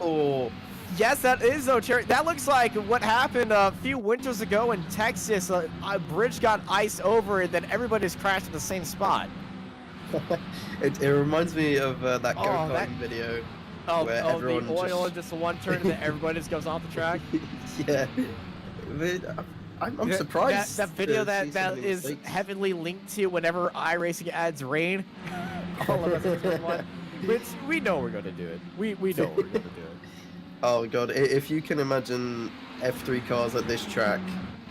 [SPEAKER 3] Oh.
[SPEAKER 2] Yes, that is Ocheri. That looks like what happened a few winters ago in Texas. A bridge got iced over, and then everybody's crashed at the same spot.
[SPEAKER 3] It reminds me of that go-karting video. Where everyone
[SPEAKER 2] the oil just one turn, and then everybody just goes off the track.
[SPEAKER 3] Yeah. I'm surprised.
[SPEAKER 2] That video that is heavily linked to whenever iRacing adds rain. All of us are one. Which we know we're going to do it. We know we're going to do it.
[SPEAKER 3] Oh god, if you can imagine F3 cars at this track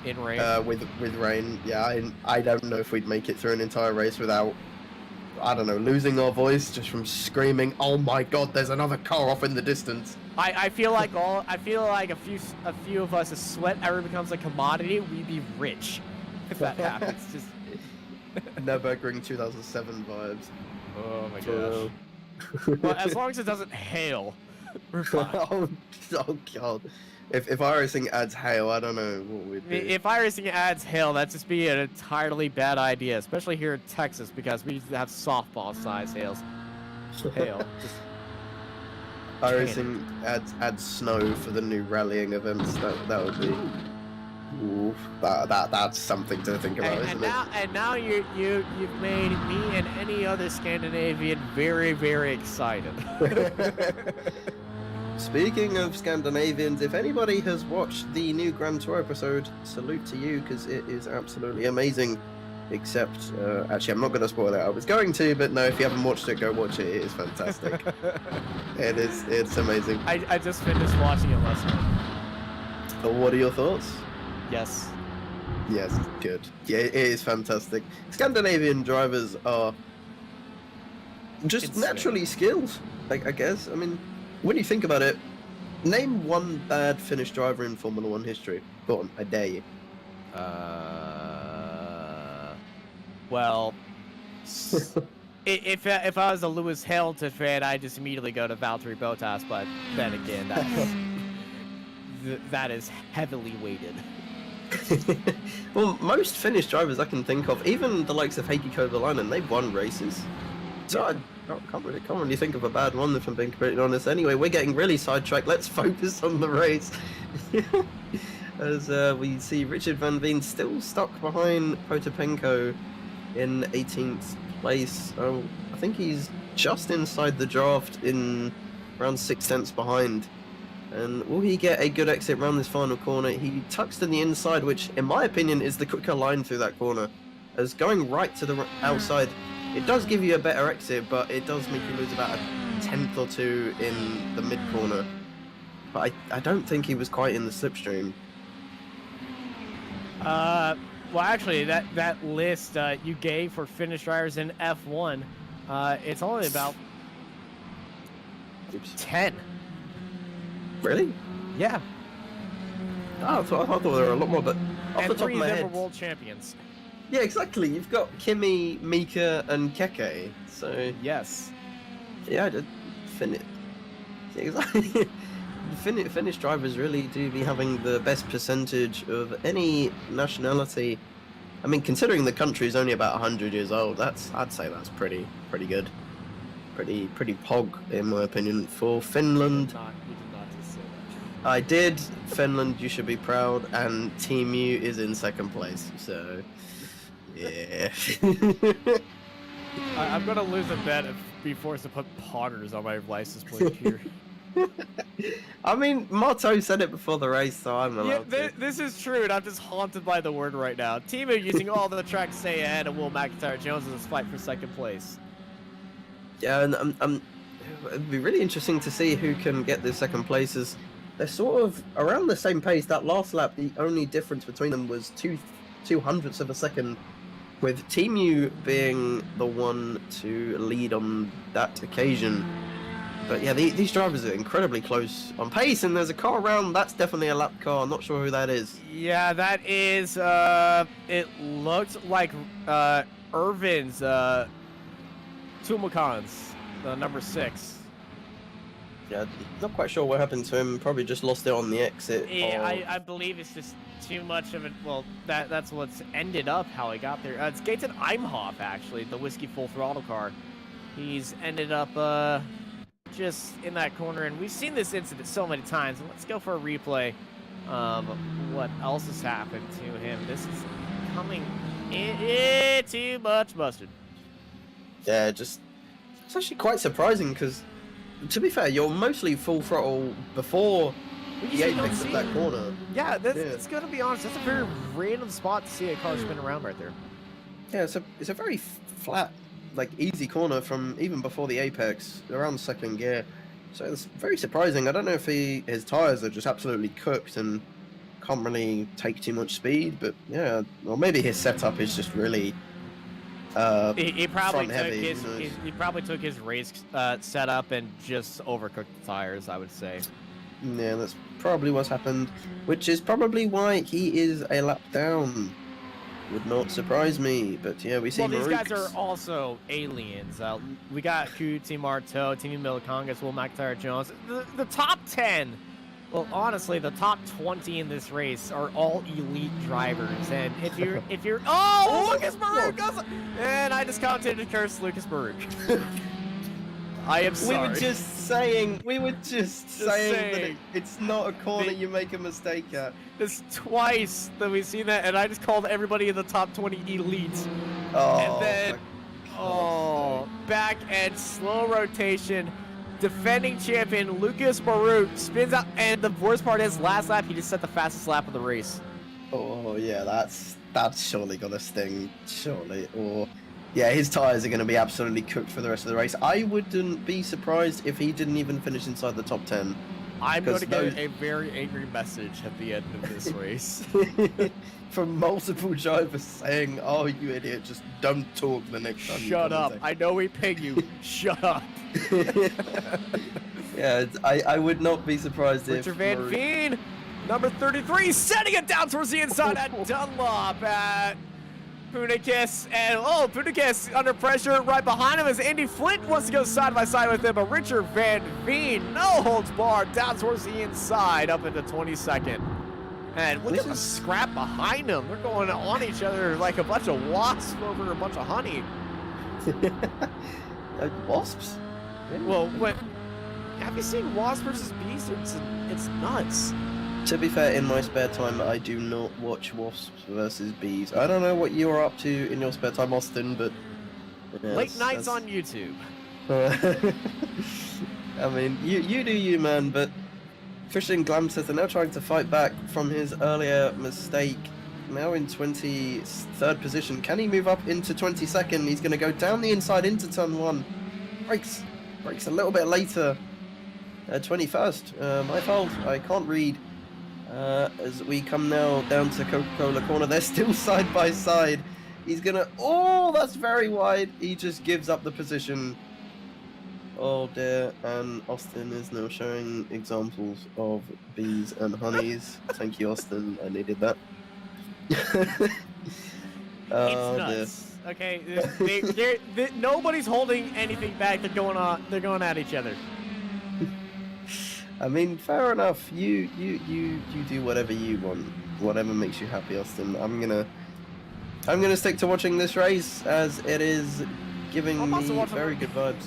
[SPEAKER 2] in rain.
[SPEAKER 3] With rain, yeah, I don't know if we'd make it through an entire race without, I don't know, losing our voice just from screaming, "Oh my God, there's another car off in the distance."
[SPEAKER 2] I feel like a few of us, if sweat ever becomes a commodity, we'd be rich if that happens. Just
[SPEAKER 3] Nürburgring 2007 vibes.
[SPEAKER 2] oh my
[SPEAKER 3] So-
[SPEAKER 2] gosh. Well, as long as it doesn't hail, we're fine.
[SPEAKER 3] oh God. If iRacing adds hail, I don't know what we'd do.
[SPEAKER 2] If iRacing adds hail, that'd just be an entirely bad idea, especially here in Texas, because we used to have softball-size hail. Just
[SPEAKER 3] iRacing adds snow for the new rallying events. That would be. Ooh, that's something to think about, isn't it?
[SPEAKER 2] And now you've made me and any other Scandinavian very, very excited.
[SPEAKER 3] Speaking of Scandinavians, if anybody has watched the new Grand Tour episode, salute to you, because it is absolutely amazing. Except, actually, I'm not going to spoil it. I was going to, but no, if you haven't watched it, go watch it. It is fantastic. It's amazing.
[SPEAKER 2] I just finished watching it last night.
[SPEAKER 3] What are your thoughts?
[SPEAKER 2] Yes.
[SPEAKER 3] Yes, good. Yeah, it is fantastic. Scandinavian drivers are just
[SPEAKER 2] Insane.
[SPEAKER 3] naturally skilled, I guess. I mean, when you think about it, name one bad Finnish driver in Formula 1 history. Go on, I dare you.
[SPEAKER 2] Well, if I was a Lewis Hamilton fan, I'd just immediately go to Valtteri Bottas, but then again, that is heavily weighted.
[SPEAKER 3] Well, most Finnish drivers I can think of, even the likes of Heikki Kovalainen, they've won races. So I can't really think of a bad one, if I'm being completely honest. Anyway, we're getting really sidetracked. Let's focus on the race. As we see Richard Van Veen still stuck behind Potapenko in 18th place. I think he's just inside the draft, in around 6 tenths behind. And will he get a good exit around this final corner? He tucks to the inside, which in my opinion is the quicker line through that corner. As going right to the outside, it does give you a better exit, but it does make you lose about a tenth or two in the mid corner. But I don't think he was quite in the slipstream.
[SPEAKER 2] Well, actually, that list you gave for Finnish drivers in F1, it's only about 10.
[SPEAKER 3] Really?
[SPEAKER 2] Yeah.
[SPEAKER 3] Oh, I thought there were a lot more, but off
[SPEAKER 2] And
[SPEAKER 3] the top
[SPEAKER 2] three
[SPEAKER 3] of my
[SPEAKER 2] of them
[SPEAKER 3] head.
[SPEAKER 2] were world champions.
[SPEAKER 3] Yeah, exactly. You've got Kimi, Mika, and Keke. So
[SPEAKER 2] Yes.
[SPEAKER 3] yeah, Finnish. Yeah, exactly. Finnish drivers really do be having the best percentage of any nationality. I mean, considering the country is only about 100 years old, I'd say that's pretty good. Pretty pog, in my opinion, for Finland.
[SPEAKER 2] You did not just say that.
[SPEAKER 3] I did. Finland, you should be proud, and Team U is in second place. So, yeah.
[SPEAKER 2] I'm gonna lose a bet if be forced to put Potters on my license plate here.
[SPEAKER 3] I mean, Motto said it before the race, so I'm allowed to.
[SPEAKER 2] This is true, and I'm just haunted by the word right now. Timu using all the track to stay ahead of Will McIntyre Jones in this fight for second place.
[SPEAKER 3] Yeah, and it'd be really interesting to see who can get the second places. They're sort of around the same pace. That last lap, the only difference between them was 2/200ths of a second, with Team U being the one to lead on that occasion. But yeah, these drivers are incredibly close on pace, and there's a car around. That's definitely a lap car. I'm not sure who that is.
[SPEAKER 2] Yeah, that is, it looks like, Irvin's, Tumakan's, the number 6.
[SPEAKER 3] Yeah, not quite sure what happened to him. Probably just lost it on the exit.
[SPEAKER 2] Yeah,
[SPEAKER 3] or-
[SPEAKER 2] I believe it's just too much of it. Well, that's what's ended up how he got there. It's Gaten Imhoff, actually, the Whiskey Full Throttle car. He's ended up, just in that corner, and we've seen this incident so many times. And let's go for a replay of what else has happened to him. This is coming in too much mustard.
[SPEAKER 3] Yeah, it's actually quite surprising because, to be fair, you're mostly full throttle before
[SPEAKER 2] We
[SPEAKER 3] the
[SPEAKER 2] usually don't
[SPEAKER 3] apex of
[SPEAKER 2] see-
[SPEAKER 3] that corner.
[SPEAKER 2] Yeah,
[SPEAKER 3] Yeah.
[SPEAKER 2] it's gonna be honest. That's a very random spot to see a car spin around right there.
[SPEAKER 3] Yeah, it's a very flat, like easy corner from even before the apex, around second gear. So it's very surprising. I don't know if his tires are just absolutely cooked and can't really take too much speed, but yeah, or maybe his setup is just really
[SPEAKER 2] He probably
[SPEAKER 3] front
[SPEAKER 2] took
[SPEAKER 3] heavy.
[SPEAKER 2] his he probably took his race setup and just overcooked the tires, I would say.
[SPEAKER 3] Yeah, that's probably what's happened, which is probably why he is a lap down. Would not surprise me, but yeah, we see.
[SPEAKER 2] Well, these guys
[SPEAKER 3] Maruk's-
[SPEAKER 2] are also aliens. We got QT Marteau, Timmy Milicongas, Will McIntyre Jones. The top 10, well, honestly, the top 20 in this race are all elite drivers. And if you're, oh, Lucas Baruch goes, and I just commented to curse Lucas Baruch. I am sorry.
[SPEAKER 3] We were just saying that
[SPEAKER 2] saying.
[SPEAKER 3] it's not a corner you make a mistake at.
[SPEAKER 2] It's twice that we've seen that, and I just called everybody in the top 20 elite.
[SPEAKER 3] Oh,
[SPEAKER 2] And then,
[SPEAKER 3] for
[SPEAKER 2] oh, back and slow rotation. Defending champion Lucas Baruch spins out, and the worst part is last lap he just set the fastest lap of the race.
[SPEAKER 3] Oh yeah, that's surely gonna sting, surely. Or yeah, his tires are gonna be absolutely cooked for the rest of the race. I wouldn't be surprised if he didn't even finish inside the top 10.
[SPEAKER 2] I'm going to get
[SPEAKER 3] those-
[SPEAKER 2] a very angry message at the end of this race.
[SPEAKER 3] From multiple drivers saying, "Oh, you idiot! Just don't talk the next time."
[SPEAKER 2] Shut up! I know we ping you. Shut up.
[SPEAKER 3] Yeah, I would not be surprised if
[SPEAKER 2] Richard Van Veen, number 33, setting it down towards the inside at Dunlop at Punikis, and oh, Punikis under pressure right behind him as Andy Flint wants to go side by side with him, but Richard Van Veen, no holds barred, down towards the inside up into 22nd. And look at the scrap behind them. They're going on each other like a bunch of wasps over a bunch of honey.
[SPEAKER 3] Wasps?
[SPEAKER 2] Well, have you seen wasps versus bees? It's nuts.
[SPEAKER 3] To be fair, in my spare time, I do not watch wasps versus bees. I don't know what you are up to in your spare time, Austin, but yeah,
[SPEAKER 2] Late nights on YouTube.
[SPEAKER 3] I mean, you do you, man. But Christian Glamseth are now trying to fight back from his earlier mistake. Now in 23rd position. Can he move up into 22nd? He's going to go down the inside into turn 1. Brakes a little bit later. 21st. My fault. I can't read. As we come now down to Coca-Cola corner, they're still side by side. He's gonna, oh, that's very wide. He just gives up the position. Oh dear, and Austin is now showing examples of bees and honeys. Thank you, Austin, I needed that.
[SPEAKER 2] It's nuts. Okay, nobody's holding anything back. They're going at each other.
[SPEAKER 3] I mean, fair enough. You do whatever you want, whatever makes you happy, Austin. I'm gonna stick to watching this race as it is giving me very good vibes.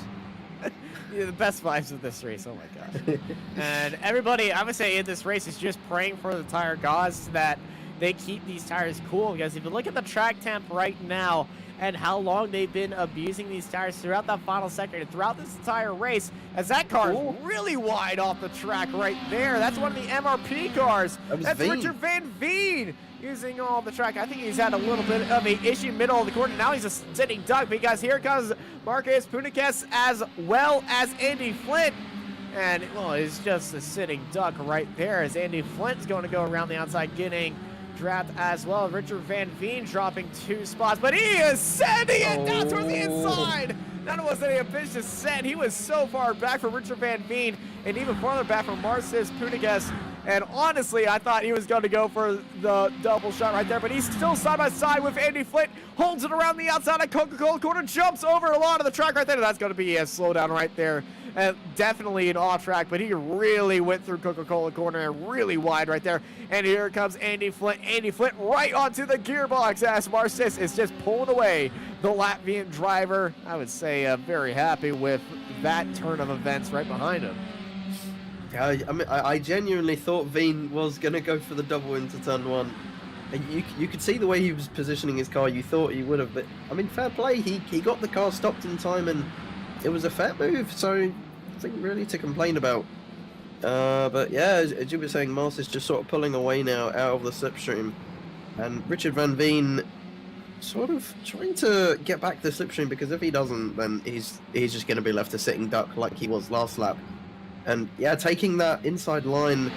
[SPEAKER 2] Yeah, the best vibes of this race. Oh my gosh! And everybody, I would say in this race is just praying for the tire gods that they keep these tires cool. Because if you look at the track temp right now and how long they've been abusing these tires throughout that final second and throughout this entire race, as that car is really wide off the track right there. That's one of the MRP cars. That's
[SPEAKER 3] Veen.
[SPEAKER 2] Richard Van Veen using all the track. I think he's had a little bit of a issue middle of the corner. Now he's a sitting duck because here comes Marcus Punikes as well as Andy Flint. And, well, it's just a sitting duck right there as Andy Flint's going to go around the outside getting draft as well. Richard Van Veen dropping 2 spots, but he is sending it down towards the inside. None of us any ambitious set. He was so far back from Richard Van Veen and even farther back from Marcis Punikes. And honestly, I thought he was going to go for the double shot right there, but he's still side by side with Andy Flint, holds it around the outside of Coca-Cola corner, jumps over a lot of the track right there. That's going to be a slowdown right there. And definitely an off track, but he really went through Coca-Cola corner and really wide right there. And here comes Andy Flint. Andy Flint right onto the gearbox as Marcis is just pulling away the Latvian driver. I would say very happy with that turn of events right behind him.
[SPEAKER 3] I mean, I genuinely thought Veen was going to go for the double into turn 1. And you could see the way he was positioning his car. You thought he would have, but I mean, fair play. He got the car stopped in time, and it was a fair move. So nothing really to complain about. But yeah, as you were saying, Mars is just sort of pulling away now out of the slipstream, and Richard Van Veen sort of trying to get back the slipstream, because if he doesn't, then he's just going to be left a sitting duck like he was last lap. And yeah, taking that inside line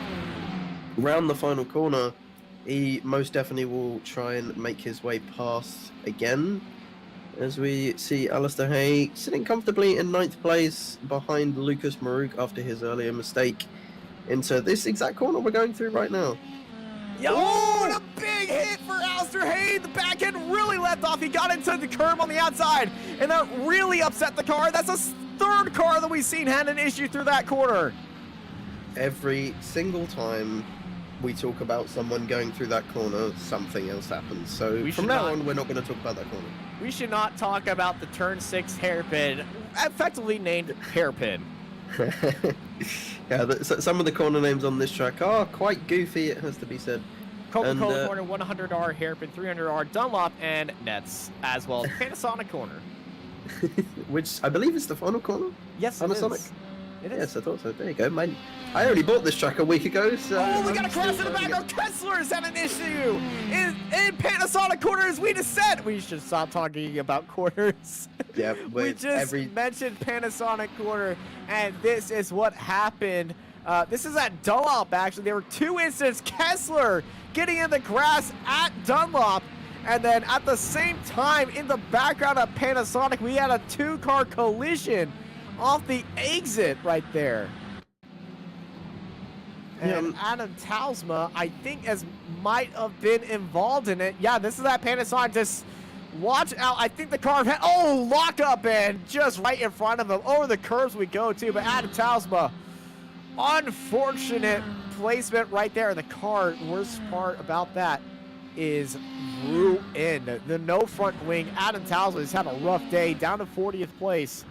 [SPEAKER 3] round the final corner, He most definitely will try and make his way past again. As we see Alistair Hay sitting comfortably in 9th place behind Lucas Maruk after his earlier mistake into this exact corner we're going through right now.
[SPEAKER 2] Yo, what a big hit for Alistair Hay. The back end really left off. He got into the curb on the outside, and that really upset the car. That's a third car that we've seen had an issue through that corner.
[SPEAKER 3] Every single time we talk about someone going through that corner, something else happens. So from now on, we're not going to talk about that corner.
[SPEAKER 2] We should not talk about the turn 6 hairpin, effectively named hairpin.
[SPEAKER 3] Yeah, some of the corner names on this track are quite goofy, it has to be said.
[SPEAKER 2] Coca-Cola corner, 100R hairpin, 300R Dunlop, and Nets as well. Panasonic corner.
[SPEAKER 3] Which I believe is the final corner?
[SPEAKER 2] Yes,
[SPEAKER 3] Panasonic.
[SPEAKER 2] it is. It is.
[SPEAKER 3] Yes, I thought so. There you go. I only bought this track a week ago, so...
[SPEAKER 2] Oh, we got a crash in the back. Oh, Kessler's had an issue in Panasonic corner, as we just said. We should stop talking about corners.
[SPEAKER 3] Yeah,
[SPEAKER 2] we just mentioned Panasonic corner, and this is what happened. This is at Dunlop, actually. There were 2 incidents. Kessler getting in the grass at Dunlop, and then at the same time, in the background of Panasonic, we had a 2-car collision off the exit right there. And Adam Talsma, I think, might have been involved in it. Yeah, this is that Panasonic. Just watch out. I think the car had, lock up and just right in front of him. Over the curves we go to, but Adam Talsma, unfortunate placement right there in the car. Worst part about that is ruined. The no front wing. Adam Talsma has had a rough day, down to 40th place.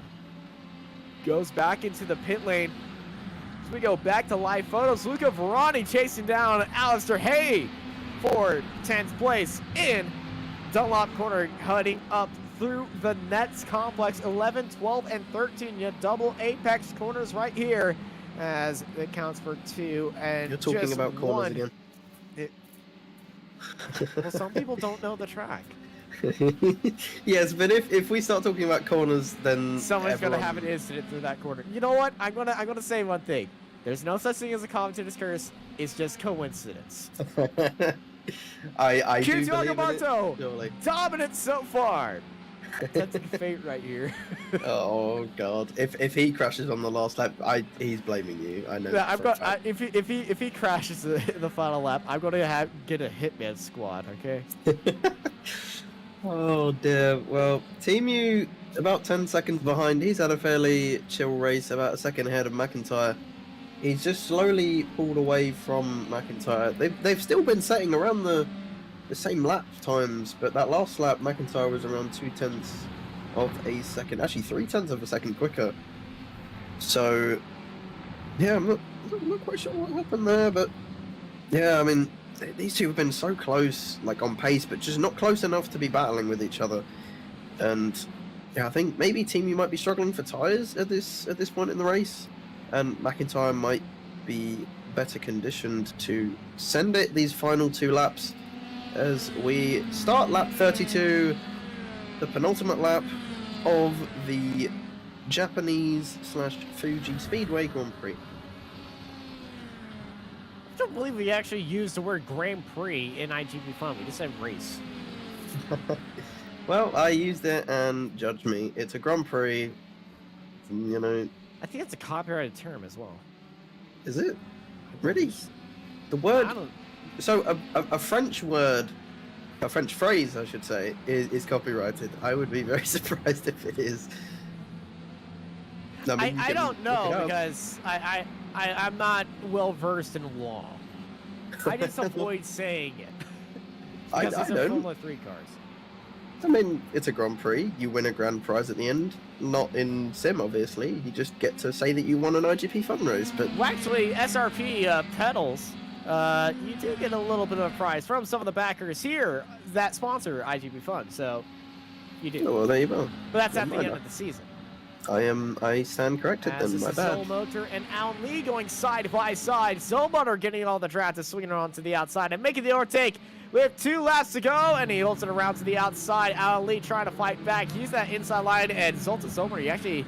[SPEAKER 2] Goes back into the pit lane. As we go back to live photos, Luca Verani chasing down Alistair Hay for 10th place in Dunlop corner, heading up through the Nets complex. 11, 12, and 13. You double apex corners right here as it counts for 2 and
[SPEAKER 3] you're talking
[SPEAKER 2] just
[SPEAKER 3] about corners again.
[SPEAKER 2] Well, some people don't know the track.
[SPEAKER 3] Yes, but if we start talking about corners, then
[SPEAKER 2] someone's gonna have an incident through that corner. You know what? I'm gonna say one thing. There's no such thing as a commentator's curse. It's just coincidence.
[SPEAKER 3] I
[SPEAKER 2] Cheers,
[SPEAKER 3] do believe in it,
[SPEAKER 2] surely. Dominant so far. Tempting fate right here.
[SPEAKER 3] Oh God! If he crashes on the last lap, he's blaming you. I know.
[SPEAKER 2] Yeah, if he crashes the final lap, I'm gonna get a hitman squad. Okay.
[SPEAKER 3] Oh dear. Well, Team U about 10 seconds behind. He's had a fairly chill race, about a second ahead of McIntyre. He's just slowly pulled away from McIntyre. They've still been setting around the same lap times, but that last lap McIntyre was around 0.2 of a second, actually 0.3 of a second quicker. So yeah, I'm not quite sure what happened there, but yeah, I mean, these two have been so close, like on pace, but just not close enough to be battling with each other. And yeah, I think maybe Team U might be struggling for tyres at this point in the race, and McIntyre might be better conditioned to send it these final 2 laps as we start lap 32, the penultimate lap of the Japanese/Fuji Speedway Grand Prix.
[SPEAKER 2] I don't believe we actually used the word Grand Prix in iGPFun. We just said race.
[SPEAKER 3] Well, I used it and judge me. It's a Grand Prix, you know.
[SPEAKER 2] I think it's a copyrighted term as well.
[SPEAKER 3] Is it? Really? The word... So a French word, a French phrase, I should say, is copyrighted. I would be very surprised if it is.
[SPEAKER 2] I don't know, because I'm not well versed in law. I just avoid saying it. Because these are Formula 3 cars.
[SPEAKER 3] I mean, it's a Grand Prix. You win a grand prize at the end. Not in sim, obviously. You just get to say that you won an iGPFun race. But
[SPEAKER 2] well, actually, SRP pedals. You do get a little bit of a prize from some of the backers here that sponsor iGPFun. So you do.
[SPEAKER 3] Oh, well, there you go.
[SPEAKER 2] But that's at the end of the season.
[SPEAKER 3] I stand corrected then. My bad.
[SPEAKER 2] Zoll Motor and Alan Lee going side by side. Zoll Motor getting all the draft and swinging it onto the outside and making the overtake with 2 laps to go, and he holds it around to the outside. Alan Lee trying to fight back. Use that inside line, and Zoll Motor, he actually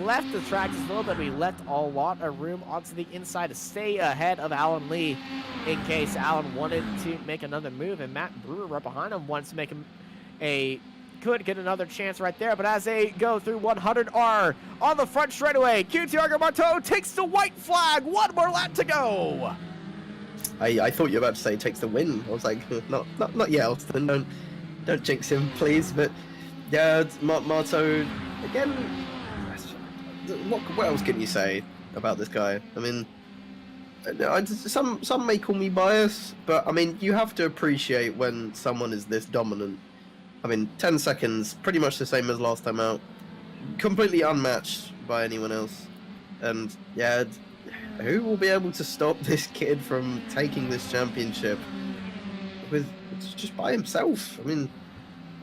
[SPEAKER 2] left the track just a little bit. We left a lot of room onto the inside to stay ahead of Alan Lee in case Alan wanted to make another move, and Matt Brewer right behind him wants to make him could get another chance right there. But as they go through 100R on the front straightaway, Tiago Marteau takes the white flag. One more lap to go.
[SPEAKER 3] I thought you were about to say takes the win. I was like, not yet, Austin. Don't jinx him, please. But yeah, Marteau again. What else can you say about this guy? I mean, some may call me biased, but I mean, you have to appreciate when someone is this dominant. I mean, 10 seconds, pretty much the same as last time out. Completely unmatched by anyone else. And yeah, who will be able to stop this kid from taking this championship with just by himself? I mean,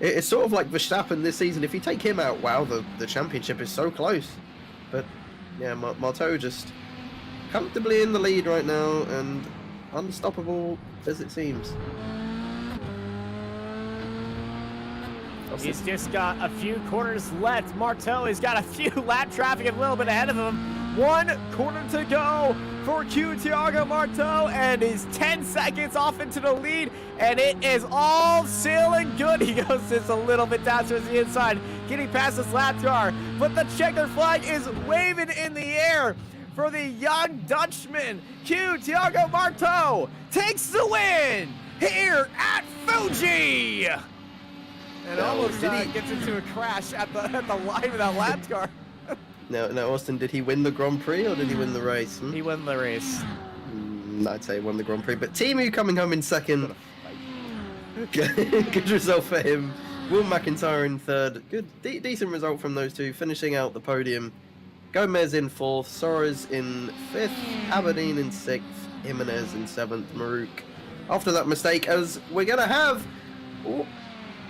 [SPEAKER 3] it's sort of like Verstappen this season. If you take him out, wow, the championship is so close. But yeah, Marteau just comfortably in the lead right now and unstoppable as it seems.
[SPEAKER 2] He's just got a few corners left. Marteau has got a few lap traffic a little bit ahead of him. 1 corner to go for Tiago Marteau, and he's 10 seconds off into the lead, and it is all sailing good. He goes just a little bit down towards the inside, getting past his lap car, but the checkered flag is waving in the air for the young Dutchman. Tiago Marteau takes the win here at Fuji. And almost gets into a crash at the line of that lap car.
[SPEAKER 3] No, Austin, did he win the Grand Prix or did he win the race?
[SPEAKER 2] He won the race.
[SPEAKER 3] I'd say he won the Grand Prix, but Timu coming home in second. Good result for him. Will McIntyre in third. Good, decent result from those two, finishing out the podium. Gomez in fourth, Soares in fifth, Aberdeen in sixth, Jimenez in seventh, Maruk. After that mistake, as we're gonna have. Oh,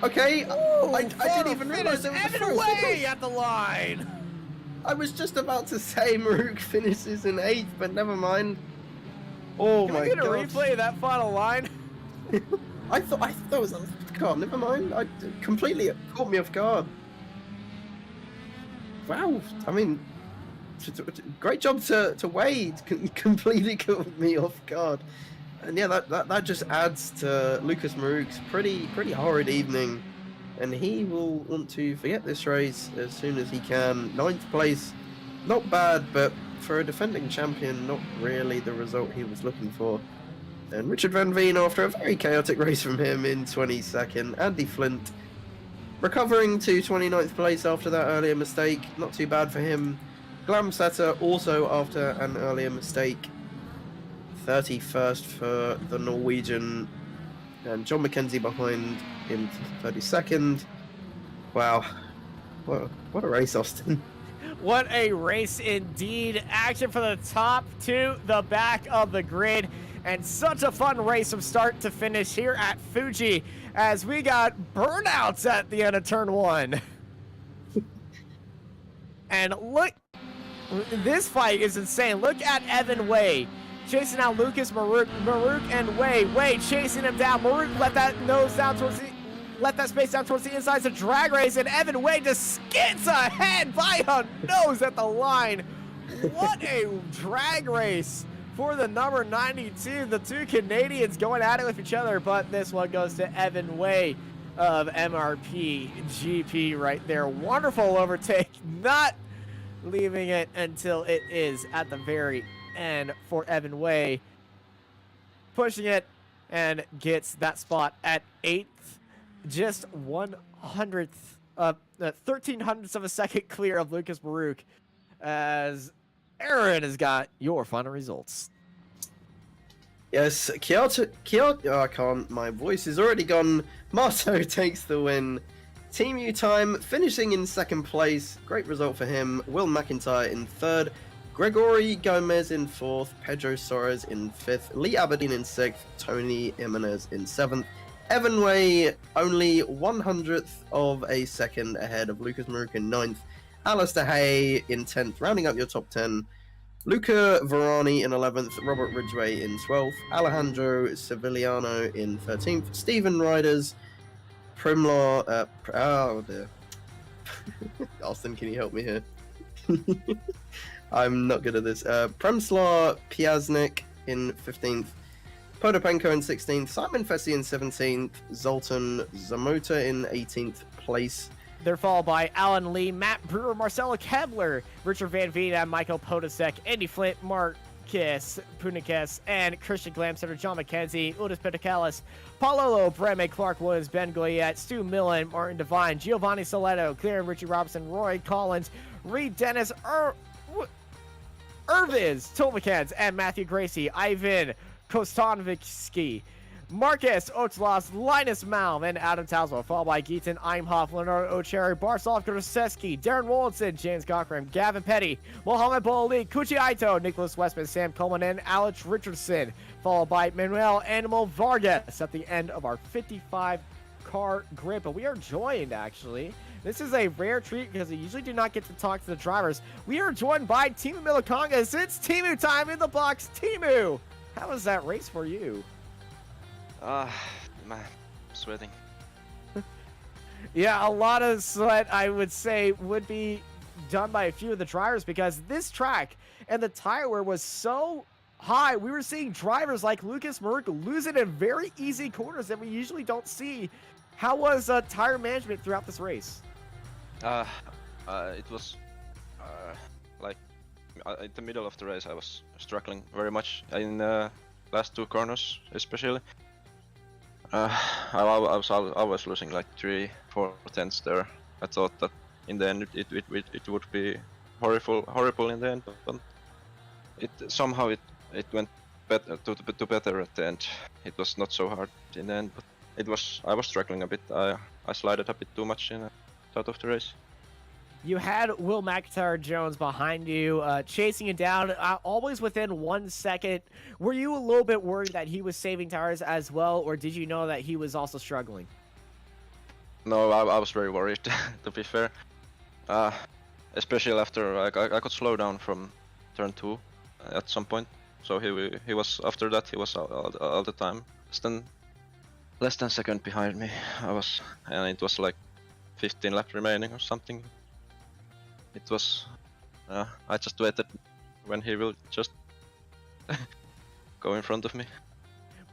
[SPEAKER 3] okay, I didn't even realize it was the
[SPEAKER 2] Evan
[SPEAKER 3] first.
[SPEAKER 2] Way at the line.
[SPEAKER 3] I was just about to say Maruk finishes in 8th, but never mind. Oh
[SPEAKER 2] Can
[SPEAKER 3] my
[SPEAKER 2] we get a
[SPEAKER 3] god.
[SPEAKER 2] replay of that final line?
[SPEAKER 3] I thought it was a car, never mind. I completely caught me off guard. Wow, I mean, great job to Wade. Completely caught me off guard. And yeah, that just adds to Lucas Maruk's pretty horrid evening. And he will want to forget this race as soon as he can. 9th place, not bad, but for a defending champion, not really the result he was looking for. And Richard Van Veen, after a very chaotic race from him in 22nd. Andy Flint recovering to 29th place after that earlier mistake. Not too bad for him. Glamsetter also after an earlier mistake. 31st for the Norwegian. And John McKenzie behind in 32nd. Wow. What a race, Austin.
[SPEAKER 2] What a race indeed. Action from the top to the back of the grid. And such a fun race from start to finish here at Fuji as we got burnouts at the end of turn 1. And look, this fight is insane. Look at Evan Way chasing out Lucas Maruk and Way chasing him down. Maruk let that space down towards the inside. It's a drag race, and Evan Way just skids ahead by a nose at the line. What a drag race for the number 92. The two Canadians going at it with each other, but this one goes to Evan Way of MRP GP right there. Wonderful overtake, not leaving it until it is at the very end for Evan Way, pushing it and gets that spot at 8th, just 1300ths of a second clear of Lucas Maruk, as Aaron has got your final results.
[SPEAKER 3] Yes, Kyoto, oh, I can't, my voice is already gone. Marteau takes the win. Team U Time finishing in 2nd place. Great result for him. Will McIntyre in 3rd. Gregory Gomez in 4th. Pedro Soares in 5th. Lee Aberdeen in 6th. Tony Jimenez in 7th. Evan Way only 100th of a second ahead of Lucas Maruk in 9th. Alistair Hay in 10th, rounding up your top 10. Luca Verani in 11th, Robert Ridgway in 12th, Alejandro Sevillano in 13th, Stephen Riders, Primlaw, oh dear. Austin, can you help me here? I'm not good at this. Premslaw Piasnik in 15th. Podopenko in 16th. Simon Fessy in 17th. Zoltan Zamota in 18th place.
[SPEAKER 2] They're followed by Alan Lee, Matt Brewer, Marcelo Kevler, Richard Van Veen, Michael Podosek, Andy Flint, Marcus Punikes, and Christian Glamsetter, John McKenzie, Udis Petakalis, Paolo Breme, Clark Williams, Ben Goyette, Stu Millen, Martin Devine, Giovanni Soletto, Claire and Richie Robinson, Roy Collins, Reed Dennis, Irviz, Tolmakens, and Matthew Gracie, Ivan Kostanovitsky, Marcus Otslas, Linus Malm, and Adam Towswell, followed by Geaton, Imhoff, Leonardo Ocheri, Barsolf Grosecki, Darren Wollenson, James Cochran, Gavin Petty, Mohamed Bolali, Kuchi Aito, Nicholas Westman, Sam Coleman, and Alex Richardson, followed by Manuel Animal Vargas at the end of our 55-car grid. But we are joined, actually. This is a rare treat because we usually do not get to talk to the drivers. We are joined by Timu Milikongas. It's Timu time in the box. Timu, how was that race for you?
[SPEAKER 4] Man, sweating.
[SPEAKER 2] Yeah, a lot of sweat, I would say, would be done by a few of the drivers because this track and the tire wear was so high. We were seeing drivers like Lucas Merck lose it in very easy corners that we usually don't see. How was tire management throughout this race?
[SPEAKER 4] It was like in the middle of the race I was struggling very much in the last two corners especially. I was losing like 3-4 tenths there. I thought that in the end it would be horrible in the end, but it somehow it went better to better at the end. It was not so hard in the end, but I was struggling a bit. I slided a bit too much in the start of the race.
[SPEAKER 2] You had Will McIntyre Jones behind you, chasing you down, always within 1 second. Were you a little bit worried that he was saving tires as well, or did you know that he was also struggling?
[SPEAKER 4] No, I was very worried, to be fair. Especially after I got slowed down from turn 2 at some point. So he was after that he was all the time less than a second behind me. And it was like 15 laps remaining or something. It was, I just waited when he will just go in front of me.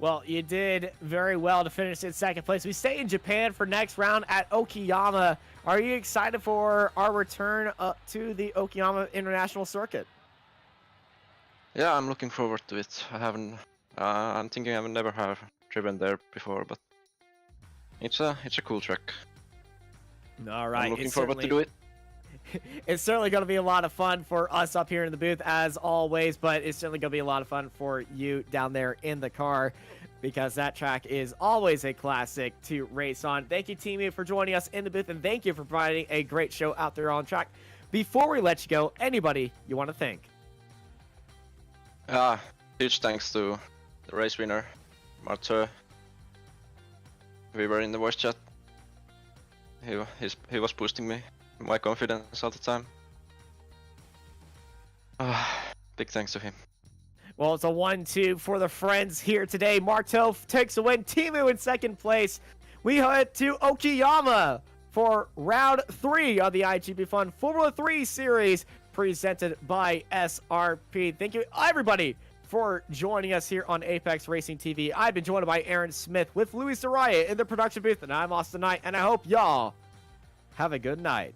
[SPEAKER 2] Well, you did very well to finish in second place. We stay in Japan for next round at Okayama. Are you excited for our return to the Okayama International Circuit?
[SPEAKER 4] Yeah, I'm looking forward to it. I'm thinking I never have driven there before, but it's a cool track.
[SPEAKER 2] All right.
[SPEAKER 4] I'm looking forward to do it.
[SPEAKER 2] It's certainly going to be a lot of fun for us up here in the booth as always, but it's certainly going to be a lot of fun for you down there in the car because that track is always a classic to race on. Thank you, Timu, for joining us in the booth, and thank you for providing a great show out there on track. Before we let you go, anybody you want to thank?
[SPEAKER 4] Huge thanks to the race winner, Martha. We were in the voice chat. He was boosting me, my confidence all the time. Big thanks to him.
[SPEAKER 2] Well, it's a 1-2 for the friends here today. Marto takes a win. Timu in second place. We head to Okayama for round 3 of the iGPFun Formula 3 series presented by SRP. Thank you, everybody, for joining us here on Apex Racing TV. I've been joined by Aaron Smith with Luis Soraya in the production booth, and I'm Austin Knight, and I hope y'all have a good night.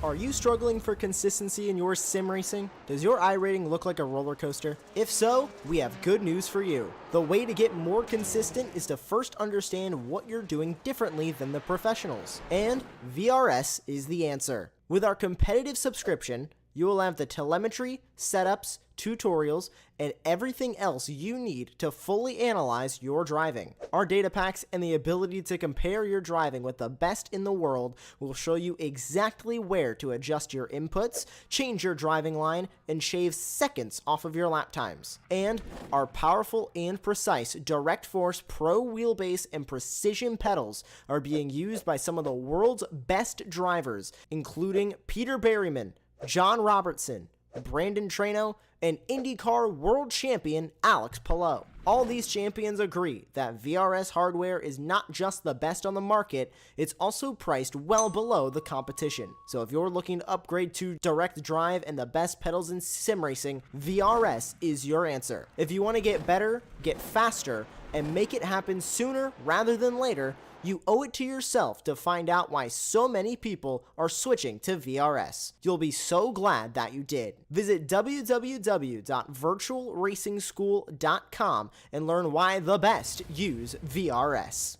[SPEAKER 1] Are you struggling for consistency in your sim racing? Does your iRating look like a roller coaster? If so, we have good news for you. The way to get more consistent is to first understand what you're doing differently than the professionals. And VRS is the answer. With our competitive subscription, you will have the telemetry, setups, tutorials, and everything else you need to fully analyze your driving. Our data packs and the ability to compare your driving with the best in the world will show you exactly where to adjust your inputs, change your driving line, and shave seconds off of your lap times. And our powerful and precise Direct Force Pro wheelbase and precision pedals are being used by some of the world's best drivers, including Peter Berryman, John Robertson, Brandon Trano, and IndyCar world champion Alex Palou. All these champions agree that VRS hardware is not just the best on the market, it's also priced well below the competition. So if you're looking to upgrade to direct drive and the best pedals in sim racing, VRS is your answer. If you want to get better, get faster, and make it happen sooner rather than later, you owe it to yourself to find out why so many people are switching to VRS. You'll be so glad that you did. Visit www.virtualracingschool.com and learn why the best use VRS.